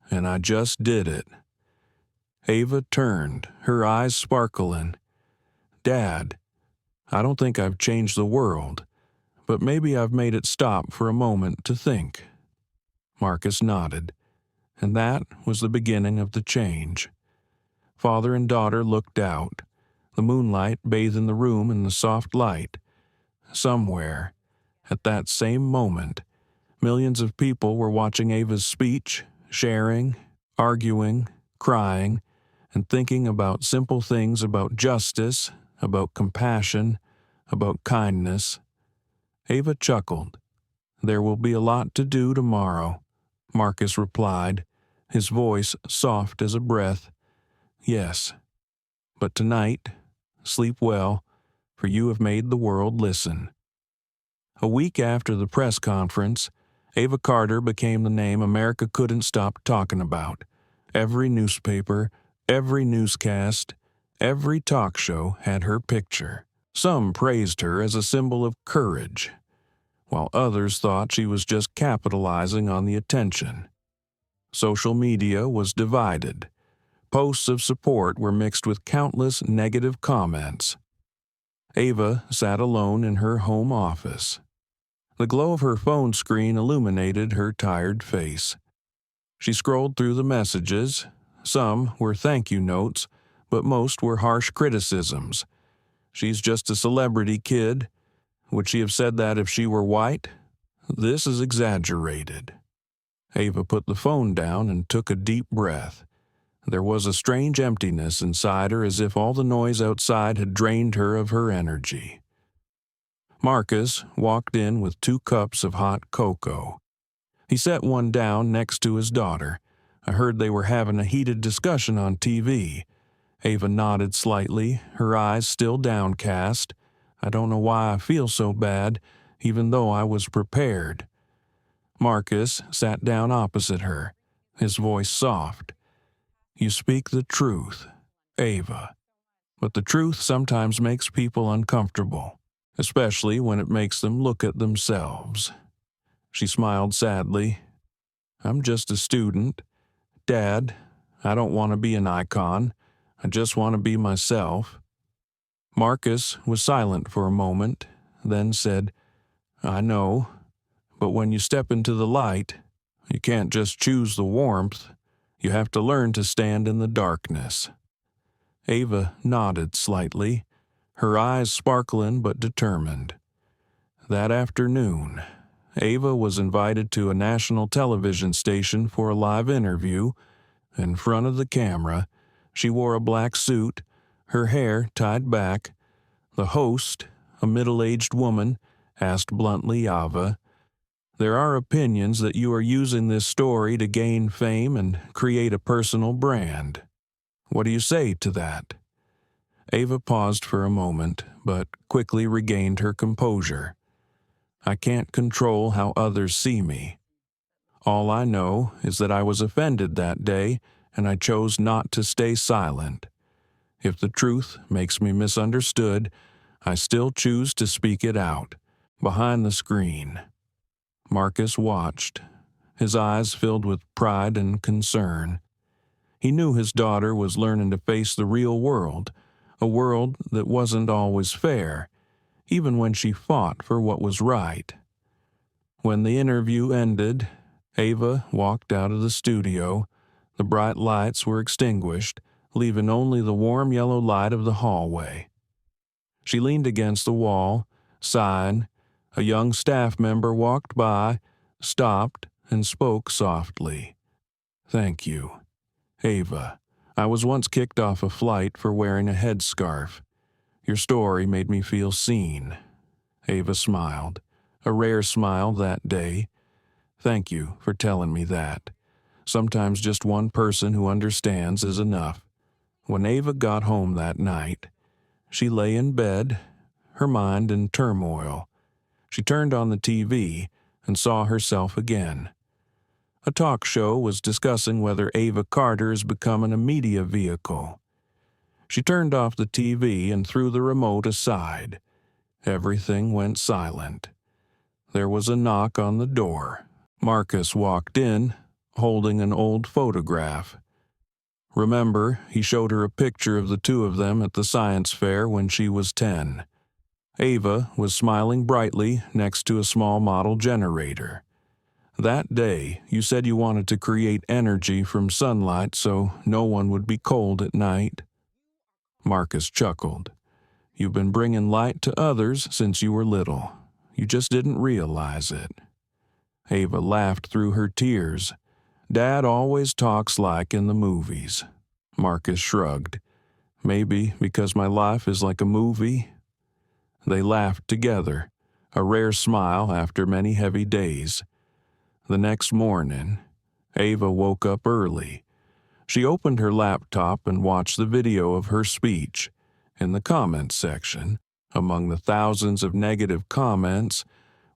And I just did it." Ava turned, her eyes sparkling. "Dad, I don't think I've changed the world, but maybe I've made it stop for a moment to think." Marcus nodded, and that was the beginning of the change. Father and daughter looked out, the moonlight bathing the room in the soft light. Somewhere, at that same moment, millions of people were watching Ava's speech, sharing, arguing, crying, and thinking about simple things about justice, about compassion, about kindness. Ava chuckled. "There will be a lot to do tomorrow," Marcus replied, his voice soft as a breath. "Yes, but tonight, sleep well, for you have made the world listen." A week after the press conference, Ava Carter became the name America couldn't stop talking about. Every newspaper, every newscast, every talk show had her picture. Some praised her as a symbol of courage, while others thought she was just capitalizing on the attention. Social media was divided. Posts of support were mixed with countless negative comments. Ava sat alone in her home office. The glow of her phone screen illuminated her tired face. She scrolled through the messages. Some were thank you notes, but most were harsh criticisms. "She's just a celebrity kid. Would she have said that if she were white? This is exaggerated." Ava put the phone down and took a deep breath. There was a strange emptiness inside her, as if all the noise outside had drained her of her energy. Marcus walked in with 2 cups of hot cocoa. He set one down next to his daughter. I heard they were having a heated discussion on TV. Ava nodded slightly, her eyes still downcast. "I don't know why I feel so bad, even though I was prepared." Marcus sat down opposite her, his voice soft. "You speak the truth, Ava. But the truth sometimes makes people uncomfortable, especially when it makes them look at themselves. She smiled sadly. I'm just a student. Dad, I don't want to be an icon. I just want to be myself. Marcus was silent for a moment, then said, I know, but when you step into the light, you can't just choose the warmth. You have to learn to stand in the darkness. Ava nodded slightly, her eyes sparkling but determined. That afternoon, Ava was invited to a national television station for a live interview. In front of the camera, she wore a black suit, her hair tied back. The host, a middle-aged woman, asked bluntly Ava, There are opinions that you are using this story to gain fame and create a personal brand. What do you say to that? Ava paused for a moment, but quickly regained her composure. I can't control how others see me. All I know is that I was offended that day, and I chose not to stay silent. If the truth makes me misunderstood, I still choose to speak it out, behind the screen. Marcus watched, his eyes filled with pride and concern. He knew his daughter was learning to face the real world, a world that wasn't always fair, even when she fought for what was right. When the interview ended, Ava walked out of the studio. The bright lights were extinguished, leaving only the warm yellow light of the hallway. She leaned against the wall, sighed. A young staff member walked by, stopped, and spoke softly. Thank you. Ava, I was once kicked off a flight for wearing a headscarf. Your story made me feel seen. Ava smiled, a rare smile that day. Thank you for telling me that. Sometimes just one person who understands is enough. When Ava got home that night, she lay in bed, her mind in turmoil. She turned on the TV and saw herself again. A talk show was discussing whether Ava Carter is becoming a media vehicle. She turned off the TV and threw the remote aside. Everything went silent. There was a knock on the door. Marcus walked in, holding an old photograph. Remember, he showed her a picture of the two of them at the science fair when she was 10. Ava was smiling brightly next to a small model generator. That day, you said you wanted to create energy from sunlight so no one would be cold at night. Marcus chuckled. You've been bringing light to others since you were little. You just didn't realize it. Ava laughed through her tears. Dad always talks like in the movies. Marcus shrugged. Maybe because my life is like a movie. They laughed together, a rare smile after many heavy days. The next morning, Ava woke up early. She opened her laptop and watched the video of her speech. In the comments section, among the thousands of negative comments,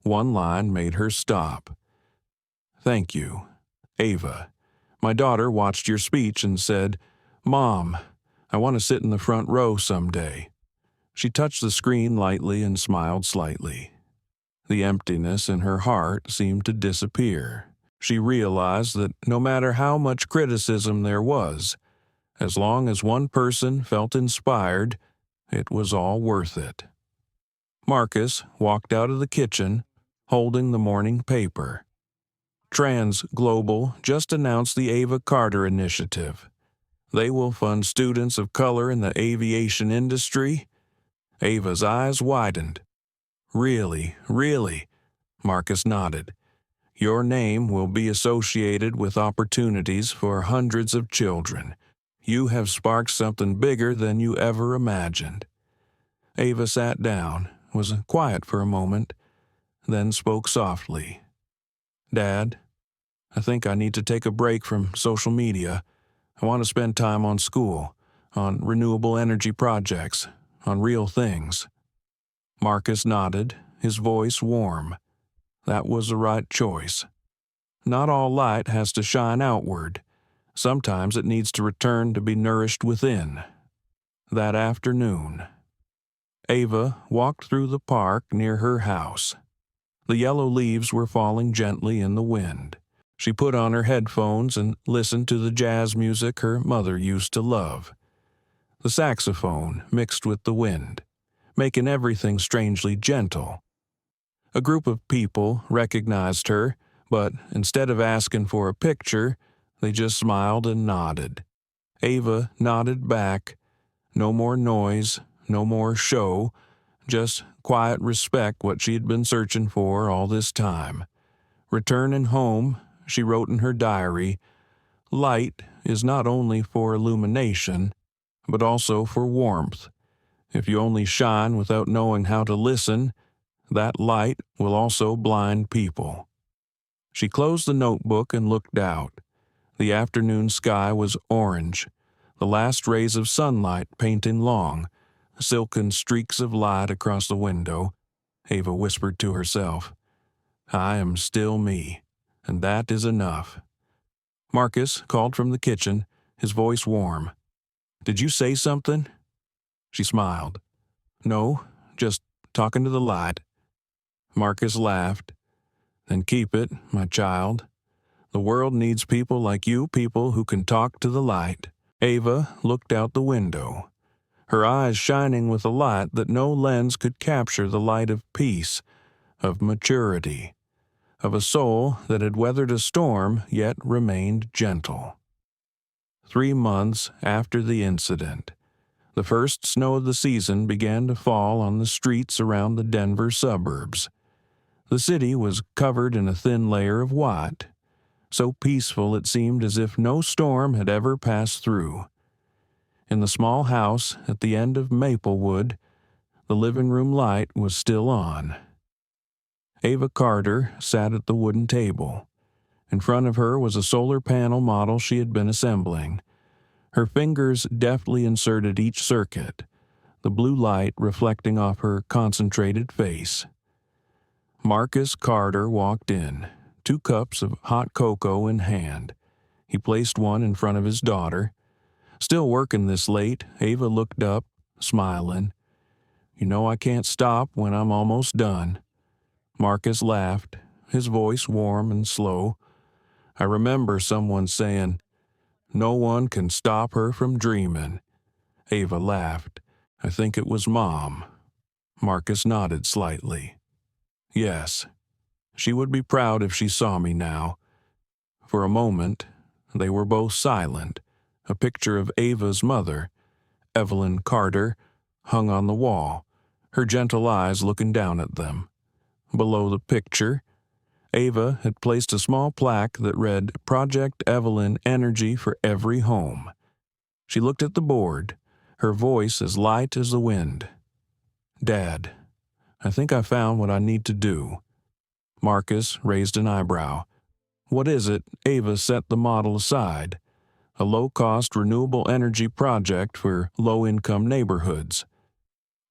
one line made her stop. Thank you, Ava. My daughter watched your speech and said, Mom, I want to sit in the front row someday. She touched the screen lightly and smiled slightly. The emptiness in her heart seemed to disappear. She realized that no matter how much criticism there was, as long as one person felt inspired, it was all worth it. Marcus walked out of the kitchen, holding the morning paper. Trans Global just announced the Ava Carter Initiative. They will fund students of color in the aviation industry. Ava's eyes widened. Really, really, Marcus nodded. Your name will be associated with opportunities for hundreds of children. You have sparked something bigger than you ever imagined. Ava sat down, was quiet for a moment, then spoke softly. Dad, I think I need to take a break from social media. I want to spend time on school, on renewable energy projects, on real things. Marcus nodded, his voice warm. That was the right choice. Not all light has to shine outward. Sometimes it needs to return to be nourished within. That afternoon, Ava walked through the park near her house. The yellow leaves were falling gently in the wind. She put on her headphones and listened to the jazz music her mother used to love. The saxophone mixed with the wind, making everything strangely gentle. A group of people recognized her, but instead of asking for a picture, they just smiled and nodded. Ava nodded back. No more noise, no more show, just quiet respect, what she had been searching for all this time. Returning home, she wrote in her diary, "Light is not only for illumination, but also for warmth. If you only shine without knowing how to listen, that light will also blind people." She closed the notebook and looked out. The afternoon sky was orange, the last rays of sunlight painting long, silken streaks of light across the window. Ava whispered to herself, "I am still me, and that is enough." Marcus called from the kitchen, his voice warm. "Did you say something?" She smiled. "No, just talking to the light." Marcus laughed. "Then keep it, my child. The world needs people like you, people who can talk to the light." Ava looked out the window, her eyes shining with a light that no lens could capture, the light of peace, of maturity, of a soul that had weathered a storm yet remained gentle. 3 months after the incident, the first snow of the season began to fall on the streets around the Denver suburbs. The city was covered in a thin layer of white, so peaceful it seemed as if no storm had ever passed through. In the small house at the end of Maplewood, the living room light was still on. Ava Carter sat at the wooden table. In front of her was a solar panel model she had been assembling. Her fingers deftly inserted each circuit, the blue light reflecting off her concentrated face. Marcus Carter walked in, 2 cups of hot cocoa in hand. He placed one in front of his daughter. Still working this late, Ava looked up, smiling. "You know I can't stop when I'm almost done." Marcus laughed, his voice warm and slow. "I remember someone saying, 'No one can stop her from dreaming.'" Ava laughed. "I think it was Mom." Marcus nodded slightly. "Yes. She would be proud if she saw me now." For a moment, they were both silent. A picture of Ava's mother, Evelyn Carter, hung on the wall, her gentle eyes looking down at them. Below the picture, Ava had placed a small plaque that read, "Project Evelyn Energy for Every Home." She looked at the board, her voice as light as the wind. "Dad, I think I found what I need to do." Marcus raised an eyebrow. "What is it?" Ava set the model aside. "A low-cost renewable energy project for low-income neighborhoods.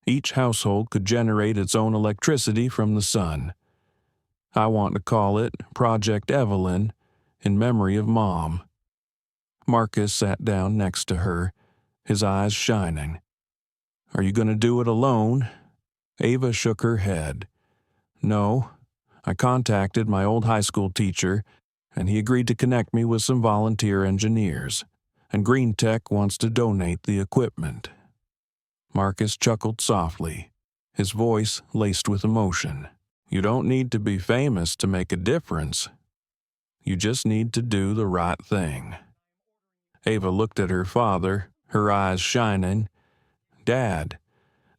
Each household could generate its own electricity from the sun. I want to call it Project Evelyn, in memory of Mom." Marcus sat down next to her, his eyes shining. "Are you going to do it alone?" Ava shook her head. "No. I contacted my old high school teacher, and he agreed to connect me with some volunteer engineers, and Green Tech wants to donate the equipment." Marcus chuckled softly, his voice laced with emotion. "You don't need to be famous to make a difference. You just need to do the right thing." Ava looked at her father, her eyes shining. "Dad,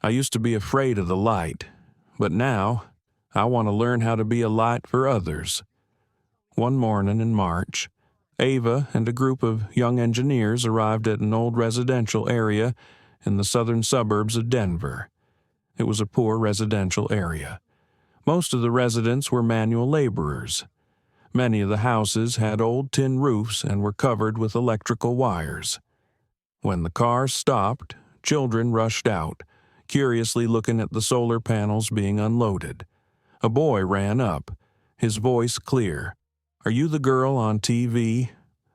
I used to be afraid of the light, but now I want to learn how to be a light for others." One morning in March, Ava and a group of young engineers arrived at an old residential area in the southern suburbs of Denver. It was a poor residential area. Most of the residents were manual laborers. Many of the houses had old tin roofs and were covered with electrical wires. When the cars stopped, children rushed out, curiously looking at the solar panels being unloaded. A boy ran up, his voice clear. "Are you the girl on TV?"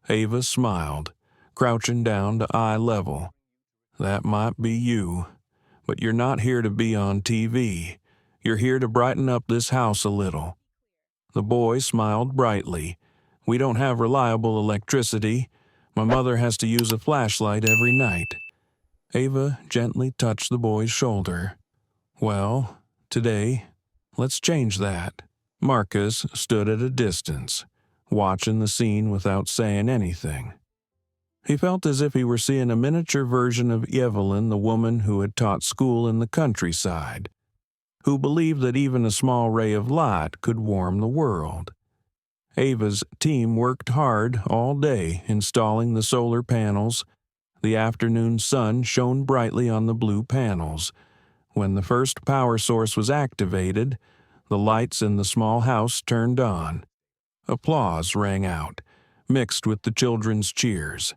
Ava smiled, crouching down to eye level. That might be you, but you're not here to be on TV. You're here to brighten up this house a little." The boy smiled brightly. "We don't have reliable electricity. My mother has to use a flashlight every night." Ava gently touched the boy's shoulder. "Well, today, let's change that." Marcus stood at a distance, watching the scene without saying anything. He felt as if he were seeing a miniature version of Evelyn, the woman who had taught school in the countryside, who believed that even a small ray of light could warm the world. Ava's team worked hard all day installing the solar panels. The afternoon sun shone brightly on the blue panels. When the first power source was activated, the lights in the small house turned on. Applause rang out, mixed with the children's cheers.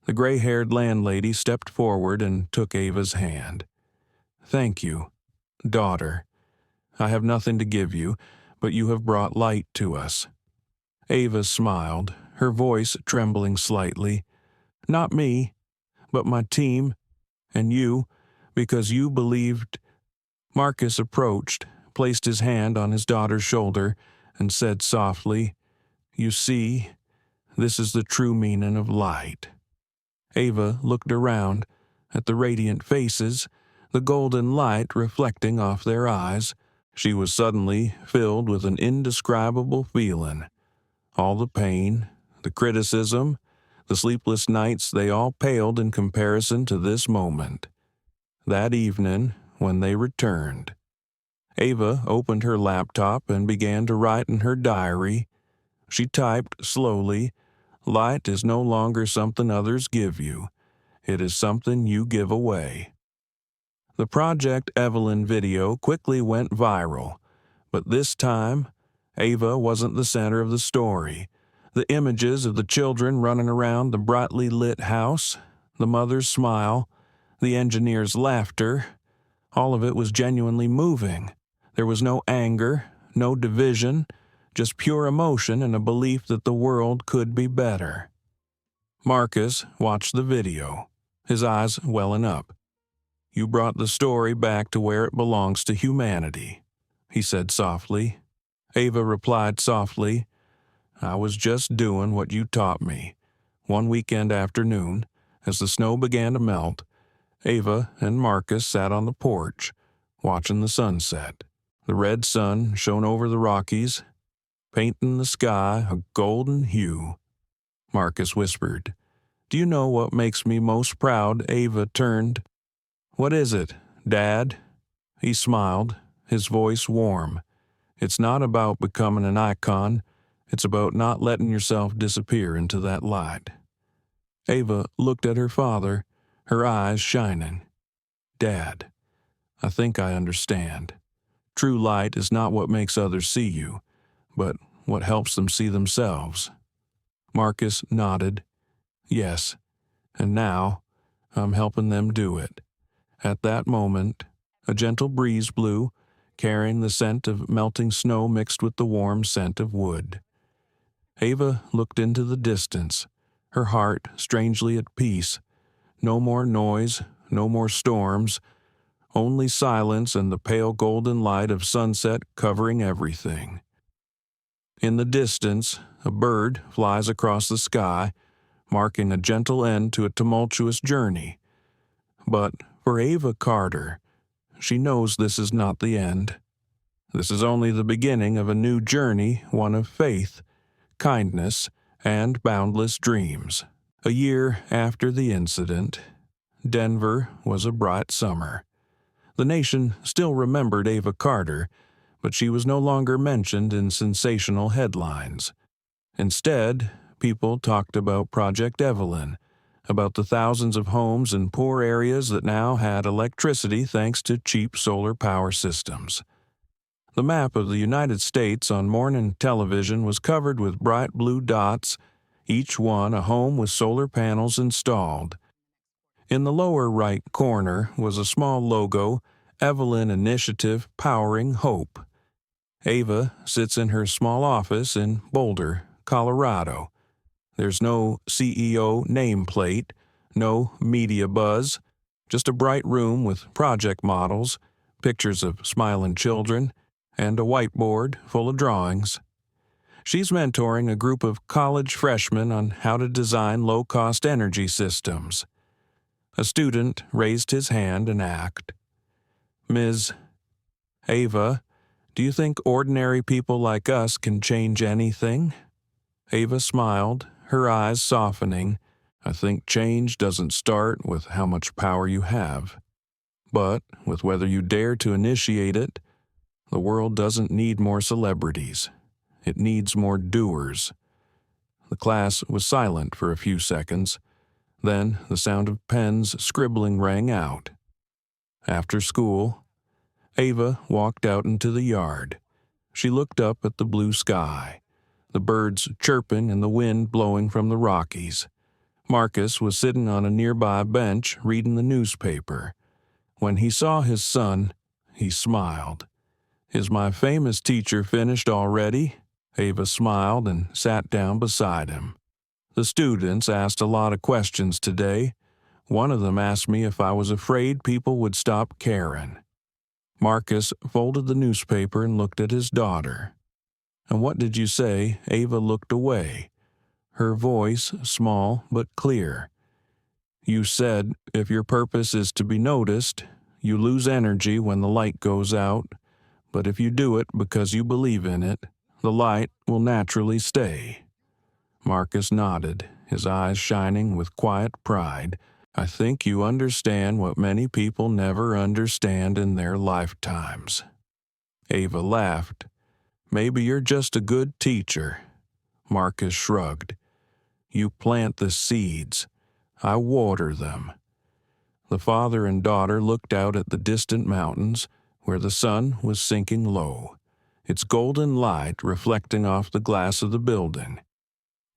The gray-haired landlady stepped forward and took Ava's hand. "Thank you, daughter. I have nothing to give you, but you have brought light to us." Ava smiled, her voice trembling slightly. "Not me, but my team, and you, because you believed." Marcus approached, placed his hand on his daughter's shoulder, and said softly, "You see, this is the true meaning of light." Ava looked around at the radiant faces, the golden light reflecting off their eyes. She was suddenly filled with an indescribable feeling. All the pain, the criticism, the sleepless nights, they all paled in comparison to this moment. That evening, when they returned, Ava opened her laptop and began to write in her diary. She typed slowly, "Light is no longer something others give you. It is something you give away." The Project Evelyn video quickly went viral, but this time, Ava wasn't the center of the story. The images of the children running around the brightly lit house, the mother's smile, the engineer's laughter, all of it was genuinely moving. There was no anger, no division, just pure emotion and a belief that the world could be better. Marcus watched the video, his eyes welling up. "You brought the story back to where it belongs to humanity," he said softly. Ava replied softly, "I was just doing what you taught me." One weekend afternoon, as the snow began to melt, Ava and Marcus sat on the porch, watching the sunset. The red sun shone over the Rockies, painting the sky a golden hue. Marcus whispered, "Do you know what makes me most proud?" Ava turned. "What is it, Dad?" He smiled, his voice warm. "It's not about becoming an icon. It's about not letting yourself disappear into that light." Ava looked at her father, her eyes shining. "Dad, I think I understand. True light is not what makes others see you, but what helps them see themselves." Marcus nodded. "Yes, and now I'm helping them do it." At that moment, a gentle breeze blew, carrying the scent of melting snow mixed with the warm scent of wood. Ava looked into the distance, her heart strangely at peace. No more noise, no more storms, only silence and the pale golden light of sunset covering everything. In the distance, a bird flies across the sky, marking a gentle end to a tumultuous journey. But for Ava Carter, she knows this is not the end. This is only the beginning of a new journey, one of faith, kindness, and boundless dreams. A year after the incident, Denver was a bright summer. The nation still remembered Ava Carter, but she was no longer mentioned in sensational headlines. Instead, people talked about Project Evelyn, about the thousands of homes in poor areas that now had electricity thanks to cheap solar power systems. The map of the United States on morning television was covered with bright blue dots, each one a home with solar panels installed. In the lower right corner was a small logo, Evelyn Initiative Powering Hope. Ava sits in her small office in Boulder, Colorado. There's no CEO nameplate, No media buzz, just a bright room with project models, pictures of smiling children, and a whiteboard full of drawings. She's mentoring a group of college freshmen on how to design low-cost energy systems. A student raised his hand and asked, "Ms. Ava, do you think ordinary people like us can change anything?" Ava smiled, her eyes softening. "I think change doesn't start with how much power you have, but with whether you dare to initiate it. The world doesn't need more celebrities. It needs more doers." The class was silent for a few seconds. Then the sound of pens scribbling rang out. After school, Ava walked out into the yard. She looked up at the blue sky, the birds chirping and the wind blowing from the Rockies. Marcus was sitting on a nearby bench reading the newspaper. When he saw his son, he smiled. "Is my famous teacher finished already?" Ava smiled and sat down beside him. "The students asked a lot of questions today. One of them asked me if I was afraid people would stop caring." Marcus folded the newspaper and looked at his daughter. "And what did you say?" Ava looked away, her voice small but clear. "You said if your purpose is to be noticed, you lose energy when the light goes out, but if you do it because you believe in it, the light will naturally stay." Marcus nodded, his eyes shining with quiet pride. "I think you understand what many people never understand in their lifetimes." Ava laughed. "Maybe you're just a good teacher." Marcus shrugged. "You plant the seeds. I water them." The father and daughter looked out at the distant mountains, where the sun was sinking low, its golden light reflecting off the glass of the building.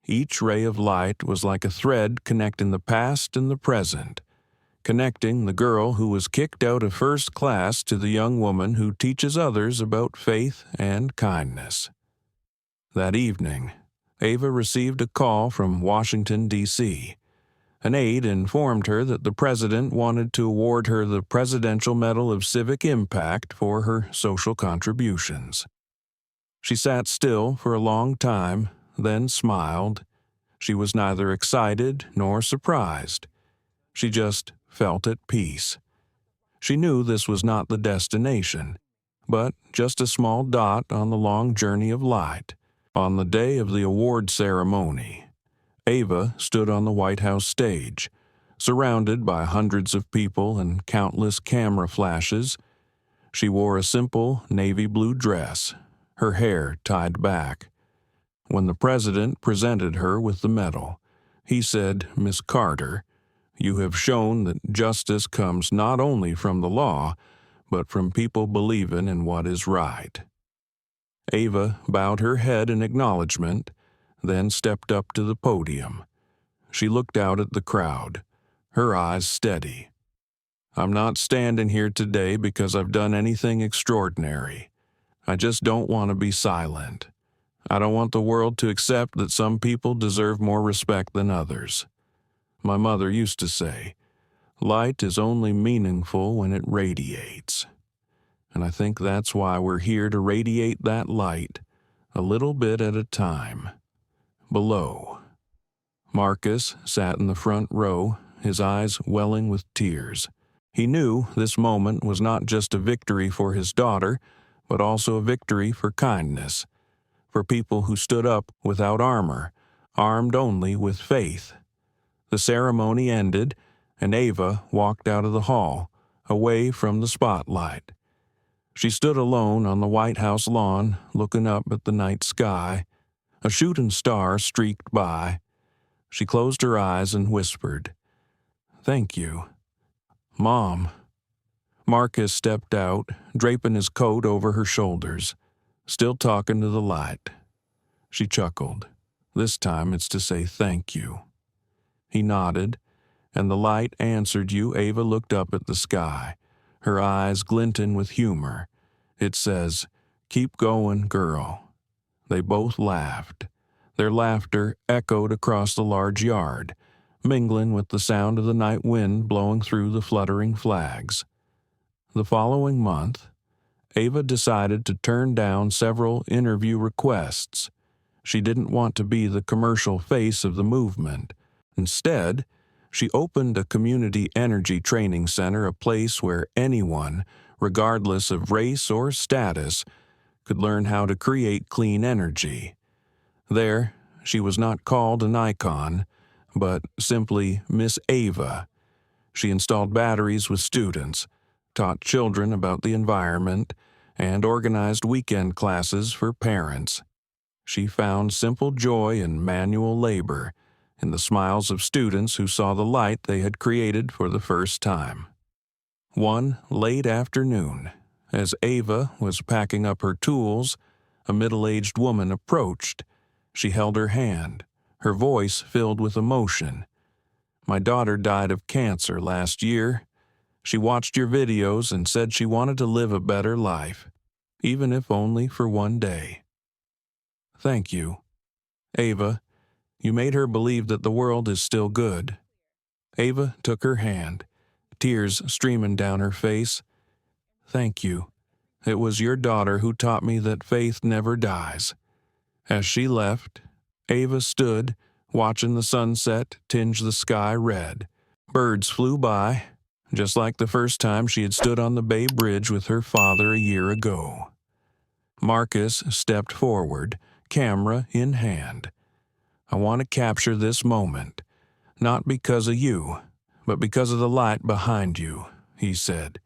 Each ray of light was like a thread connecting the past and the present, connecting the girl who was kicked out of first class to the young woman who teaches others about faith and kindness. That evening, Ava received a call from Washington, D.C. An aide informed her that the president wanted to award her the Presidential Medal of Civic Impact for her social contributions. She sat still for a long time, then smiled. She was neither excited nor surprised. She just felt at peace. She knew this was not the destination, but just a small dot on the long journey of light. On the day of the award ceremony, Ava stood on the White House stage, surrounded by hundreds of people and countless camera flashes. She wore a simple navy blue dress, her hair tied back. When the president presented her with the medal, he said, "Miss Carter, you have shown that justice comes not only from the law, but from people believing in what is right." Ava bowed her head in acknowledgement, then stepped up to the podium. She looked out at the crowd, her eyes steady. "I'm not standing here today because I've done anything extraordinary. I just don't want to be silent. I don't want the world to accept that some people deserve more respect than others. My mother used to say, 'Light is only meaningful when it radiates.' And I think that's why we're here to radiate that light, a little bit at a time. Below." Marcus sat in the front row, his eyes welling with tears. He knew this moment was not just a victory for his daughter, but also a victory for kindness, for people who stood up without armor, armed only with faith. The ceremony ended, and Ava walked out of the hall, away from the spotlight. She stood alone on the White House lawn, looking up at the night sky. A shooting star streaked by. She closed her eyes and whispered, "Thank you, Mom." Marcus stepped out, draping his coat over her shoulders, still talking to the light. She chuckled. "This time it's to say thank you." He nodded, and the light answered you. Ava looked up at the sky, her eyes glinting with humor. "It says, 'Keep going, girl.'" They both laughed. Their laughter echoed across the large yard, mingling with the sound of the night wind blowing through the fluttering flags. The following month, Ava decided to turn down several interview requests. She didn't want to be the commercial face of the movement. Instead, she opened a community energy training center, a place where anyone, regardless of race or status, could learn how to create clean energy. There, she was not called an icon, but simply Miss Ava. She installed batteries with students, taught children about the environment, and organized weekend classes for parents. She found simple joy in manual labor, in the smiles of students who saw the light they had created for the first time. One late afternoon, as Ava was packing up her tools, a middle-aged woman approached. She held her hand, her voice filled with emotion. "My daughter died of cancer last year. She watched your videos and said she wanted to live a better life, even if only for one day." "Thank you, Ava. You made her believe that the world is still good." Ava took her hand, tears streaming down her face. "Thank you. It was your daughter who taught me that faith never dies." As she left, Ava stood, watching the sunset tinge the sky red. Birds flew by, just like the first time she had stood on the Bay Bridge with her father a year ago. Marcus stepped forward, camera in hand. "I want to capture this moment, not because of you, but because of the light behind you," he said.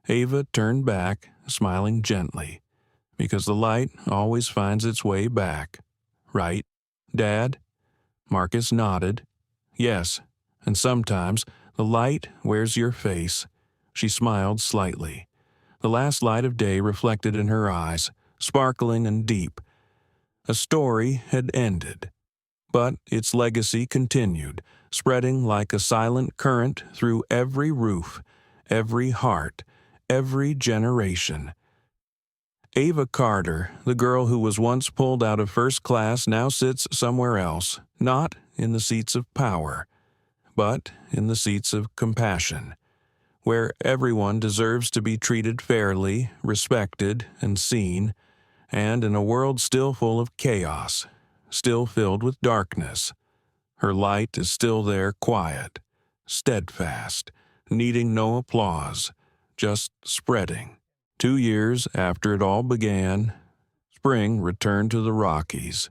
Ava turned back, smiling gently, because the light always finds its way back. "Right, Dad?" Marcus nodded. "Yes, and sometimes the light wears your face." She smiled slightly. The last light of day reflected in her eyes, sparkling and deep. A story had ended, but its legacy continued, spreading like a silent current through every roof, every heart, every generation. Ava Carter, the girl who was once pulled out of first class, now sits somewhere else, not in the seats of power, but in the seats of compassion, where everyone deserves to be treated fairly, respected, and seen, and in a world still full of chaos, still filled with darkness. Her light is still there, quiet, steadfast, needing no applause, just spreading. 2 years after it all began, spring returned to the Rockies.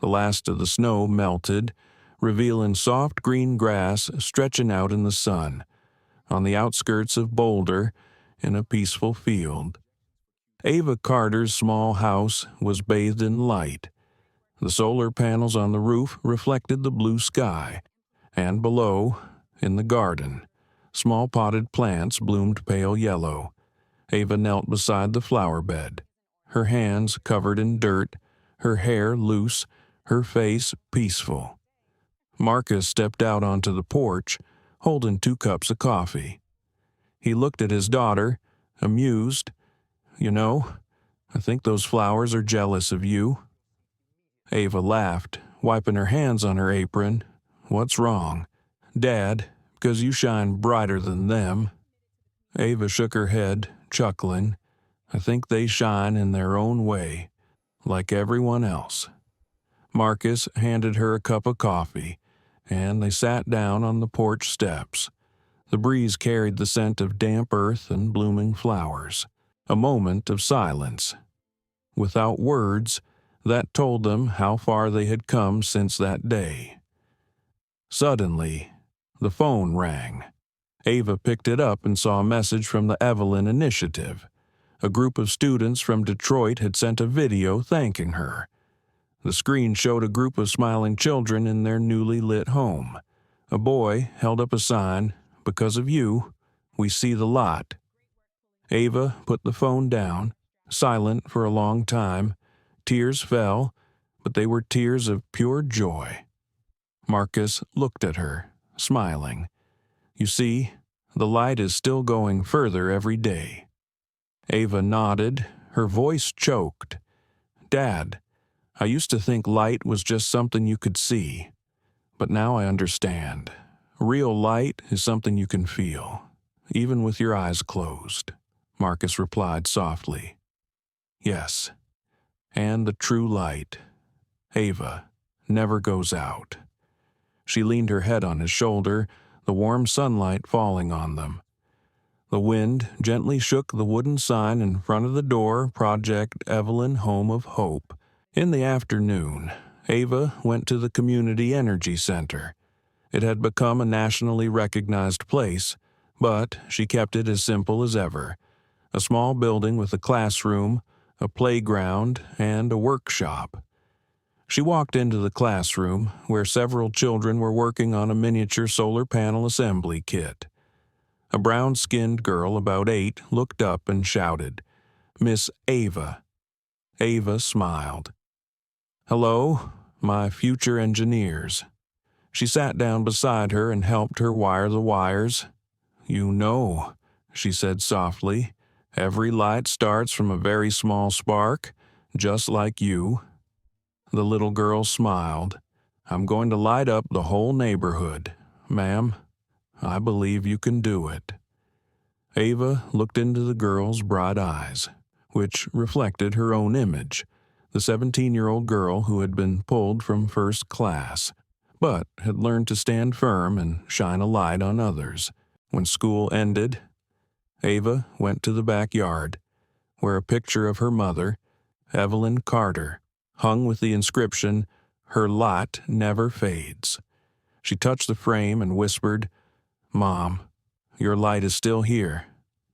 The last of the snow melted, revealing soft green grass stretching out in the sun, on the outskirts of Boulder, in a peaceful field. Ava Carter's small house was bathed in light. The solar panels on the roof reflected the blue sky, and below, in the garden, small potted plants bloomed pale yellow. Ava knelt beside the flower bed, her hands covered in dirt, her hair loose, her face peaceful. Marcus stepped out onto the porch, holding 2 cups of coffee. He looked at his daughter, amused. "You know, I think those flowers are jealous of you." Ava laughed, wiping her hands on her apron. "What's wrong?" "Dad, because you shine brighter than them." Ava shook her head, chuckling. "I think they shine in their own way, like everyone else." Marcus handed her a cup of coffee, and they sat down on the porch steps. The breeze carried the scent of damp earth and blooming flowers. A moment of silence. Without words, that told them how far they had come since that day. Suddenly, the phone rang. Ava picked it up and saw a message from the Evelyn Initiative. A group of students from Detroit had sent a video thanking her. The screen showed a group of smiling children in their newly lit home. A boy held up a sign, "Because of you, we see the light." Ava put the phone down, silent for a long time. Tears fell, but they were tears of pure joy. Marcus looked at her, smiling. "You see, the light is still going further every day." Ava nodded, her voice choked. "Dad, I used to think light was just something you could see. But now I understand. Real light is something you can feel, even with your eyes closed, Marcus replied softly. Yes, and the true light, Ava, never goes out. She leaned her head on his shoulder, the warm sunlight falling on them. The wind gently shook the wooden sign in front of the door, Project Evelyn Home of Hope. In the afternoon, Ava went to the Community Energy Center. It had become a nationally recognized place, but she kept it as simple as ever. A small building with a classroom, a playground, and a workshop. She walked into the classroom, where several children were working on a miniature solar panel assembly kit. A brown-skinned girl about 8 looked up and shouted, "Miss Ava." Ava smiled. "Hello, my future engineers." She sat down beside her and helped her wire the wires. "You know," she said softly, "every light starts from a very small spark, just like you." The little girl smiled. "I'm going to light up the whole neighborhood, ma'am. I believe you can do it." Ava looked into the girl's bright eyes, which reflected her own image, the 17-year-old girl who had been pulled from first class, but had learned to stand firm and shine a light on others. When school ended, Ava went to the backyard, where a picture of her mother, Evelyn Carter, hung with the inscription, "Her light never fades." She touched the frame and whispered, "Mom, your light is still here.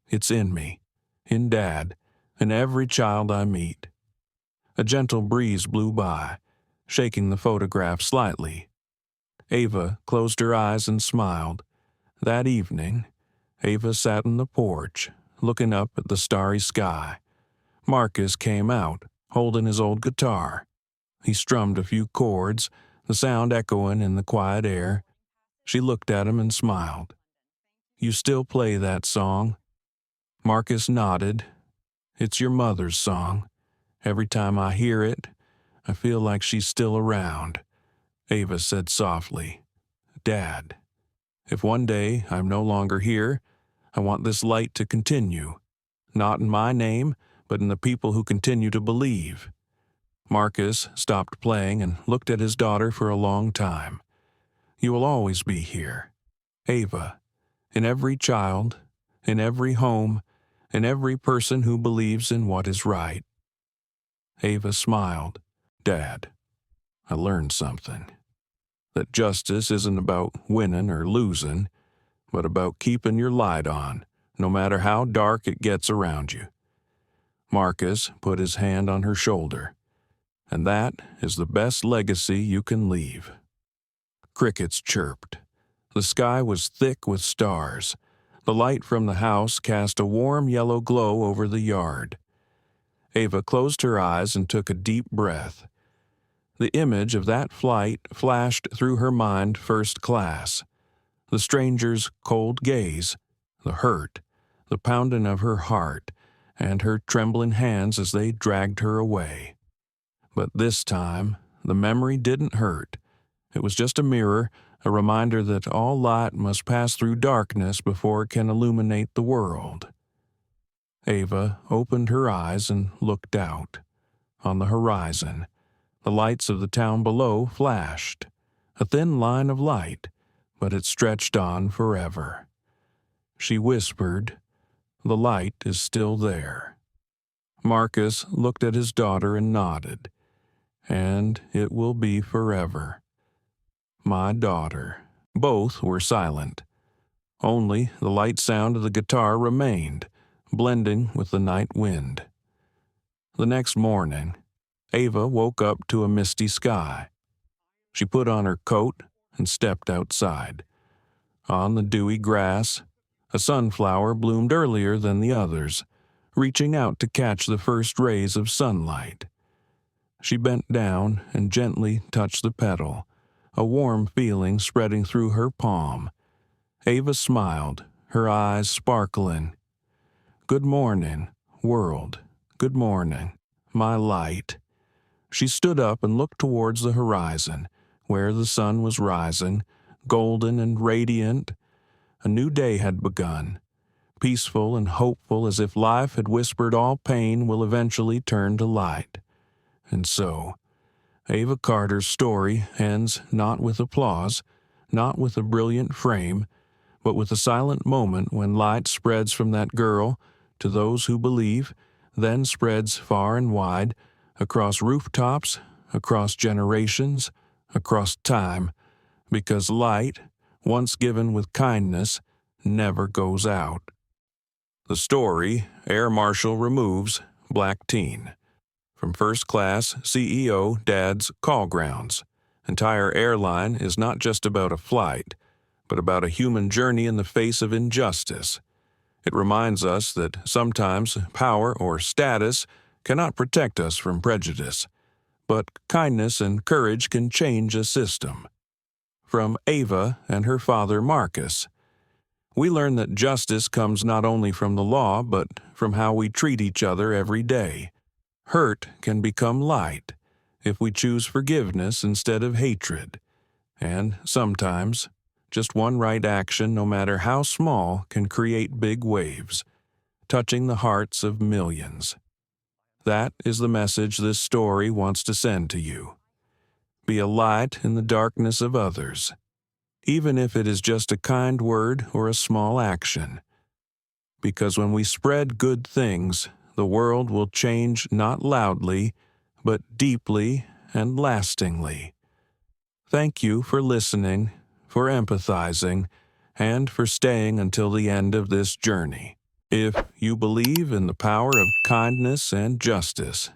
It's in me, in Dad, in every child I meet." A gentle breeze blew by, shaking the photograph slightly. Ava closed her eyes and smiled. That evening, Ava sat on the porch, looking up at the starry sky. Marcus came out, holding his old guitar. He strummed a few chords, the sound echoing in the quiet air. She looked at him and smiled. "You still play that song?" Marcus nodded. "It's your mother's song. Every time I hear it, I feel like she's still around." Ava said softly, "Dad, if one day I'm no longer here, I want this light to continue. Not in my name, but in the people who continue to believe." Marcus stopped playing and looked at his daughter for a long time. "You will always be here, Ava, in every child, in every home, in every person who believes in what is right." Ava smiled. "Dad, I learned something. That justice isn't about winning or losing, but about keeping your light on, no matter how dark it gets around you." Marcus put his hand on her shoulder. "And that is the best legacy you can leave." Crickets chirped. The sky was thick with stars. The light from the house cast a warm yellow glow over the yard. Ava closed her eyes and took a deep breath. The image of that flight flashed through her mind first class. The stranger's cold gaze, the hurt, the pounding of her heart, and her trembling hands as they dragged her away. But this time, the memory didn't hurt. It was just a mirror, a reminder that all light must pass through darkness before it can illuminate the world. Ava opened her eyes and looked out. On the horizon, the lights of the town below flashed. A thin line of light, but it stretched on forever. She whispered, "The light is still there." Marcus looked at his daughter and nodded. "And it will be forever. My daughter." Both were silent. Only the light sound of the guitar remained, blending with the night wind. The next morning, Ava woke up to a misty sky. She put on her coat and stepped outside. On the dewy grass, a sunflower bloomed earlier than the others, reaching out to catch the first rays of sunlight. She bent down and gently touched the petal, a warm feeling spreading through her palm. Ava smiled, her eyes sparkling. "Good morning, world. Good morning, my light." She stood up and looked towards the horizon, where the sun was rising, golden and radiant. A new day had begun, peaceful and hopeful, as if life had whispered all pain will eventually turn to light. And so, Ava Carter's story ends not with applause, not with a brilliant frame, but with a silent moment when light spreads from that girl to those who believe, then spreads far and wide, across rooftops, across generations, across time, because light, once given with kindness, never goes out. The story, Air Marshal Removes Black Teen. From First Class CEO Dad's Call Grounds. Entire Airline is not just about a flight, but about a human journey in the face of injustice. It reminds us that sometimes power or status cannot protect us from prejudice, but kindness and courage can change a system. From Ava and her father Marcus. We learn that justice comes not only from the law, but from how we treat each other every day. Hurt can become light if we choose forgiveness instead of hatred. And sometimes, just one right action, no matter how small, can create big waves, touching the hearts of millions. That is the message this story wants to send to you. Be a light in the darkness of others, even if it is just a kind word or a small action. Because when we spread good things, the world will change not loudly, but deeply and lastingly. Thank you for listening, for empathizing, and for staying until the end of this journey. If you believe in the power of kindness and justice,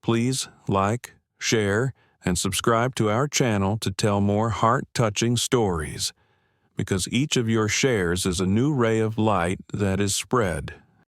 please like, share, and subscribe to our channel to tell more heart-touching stories, because each of your shares is a new ray of light that is spread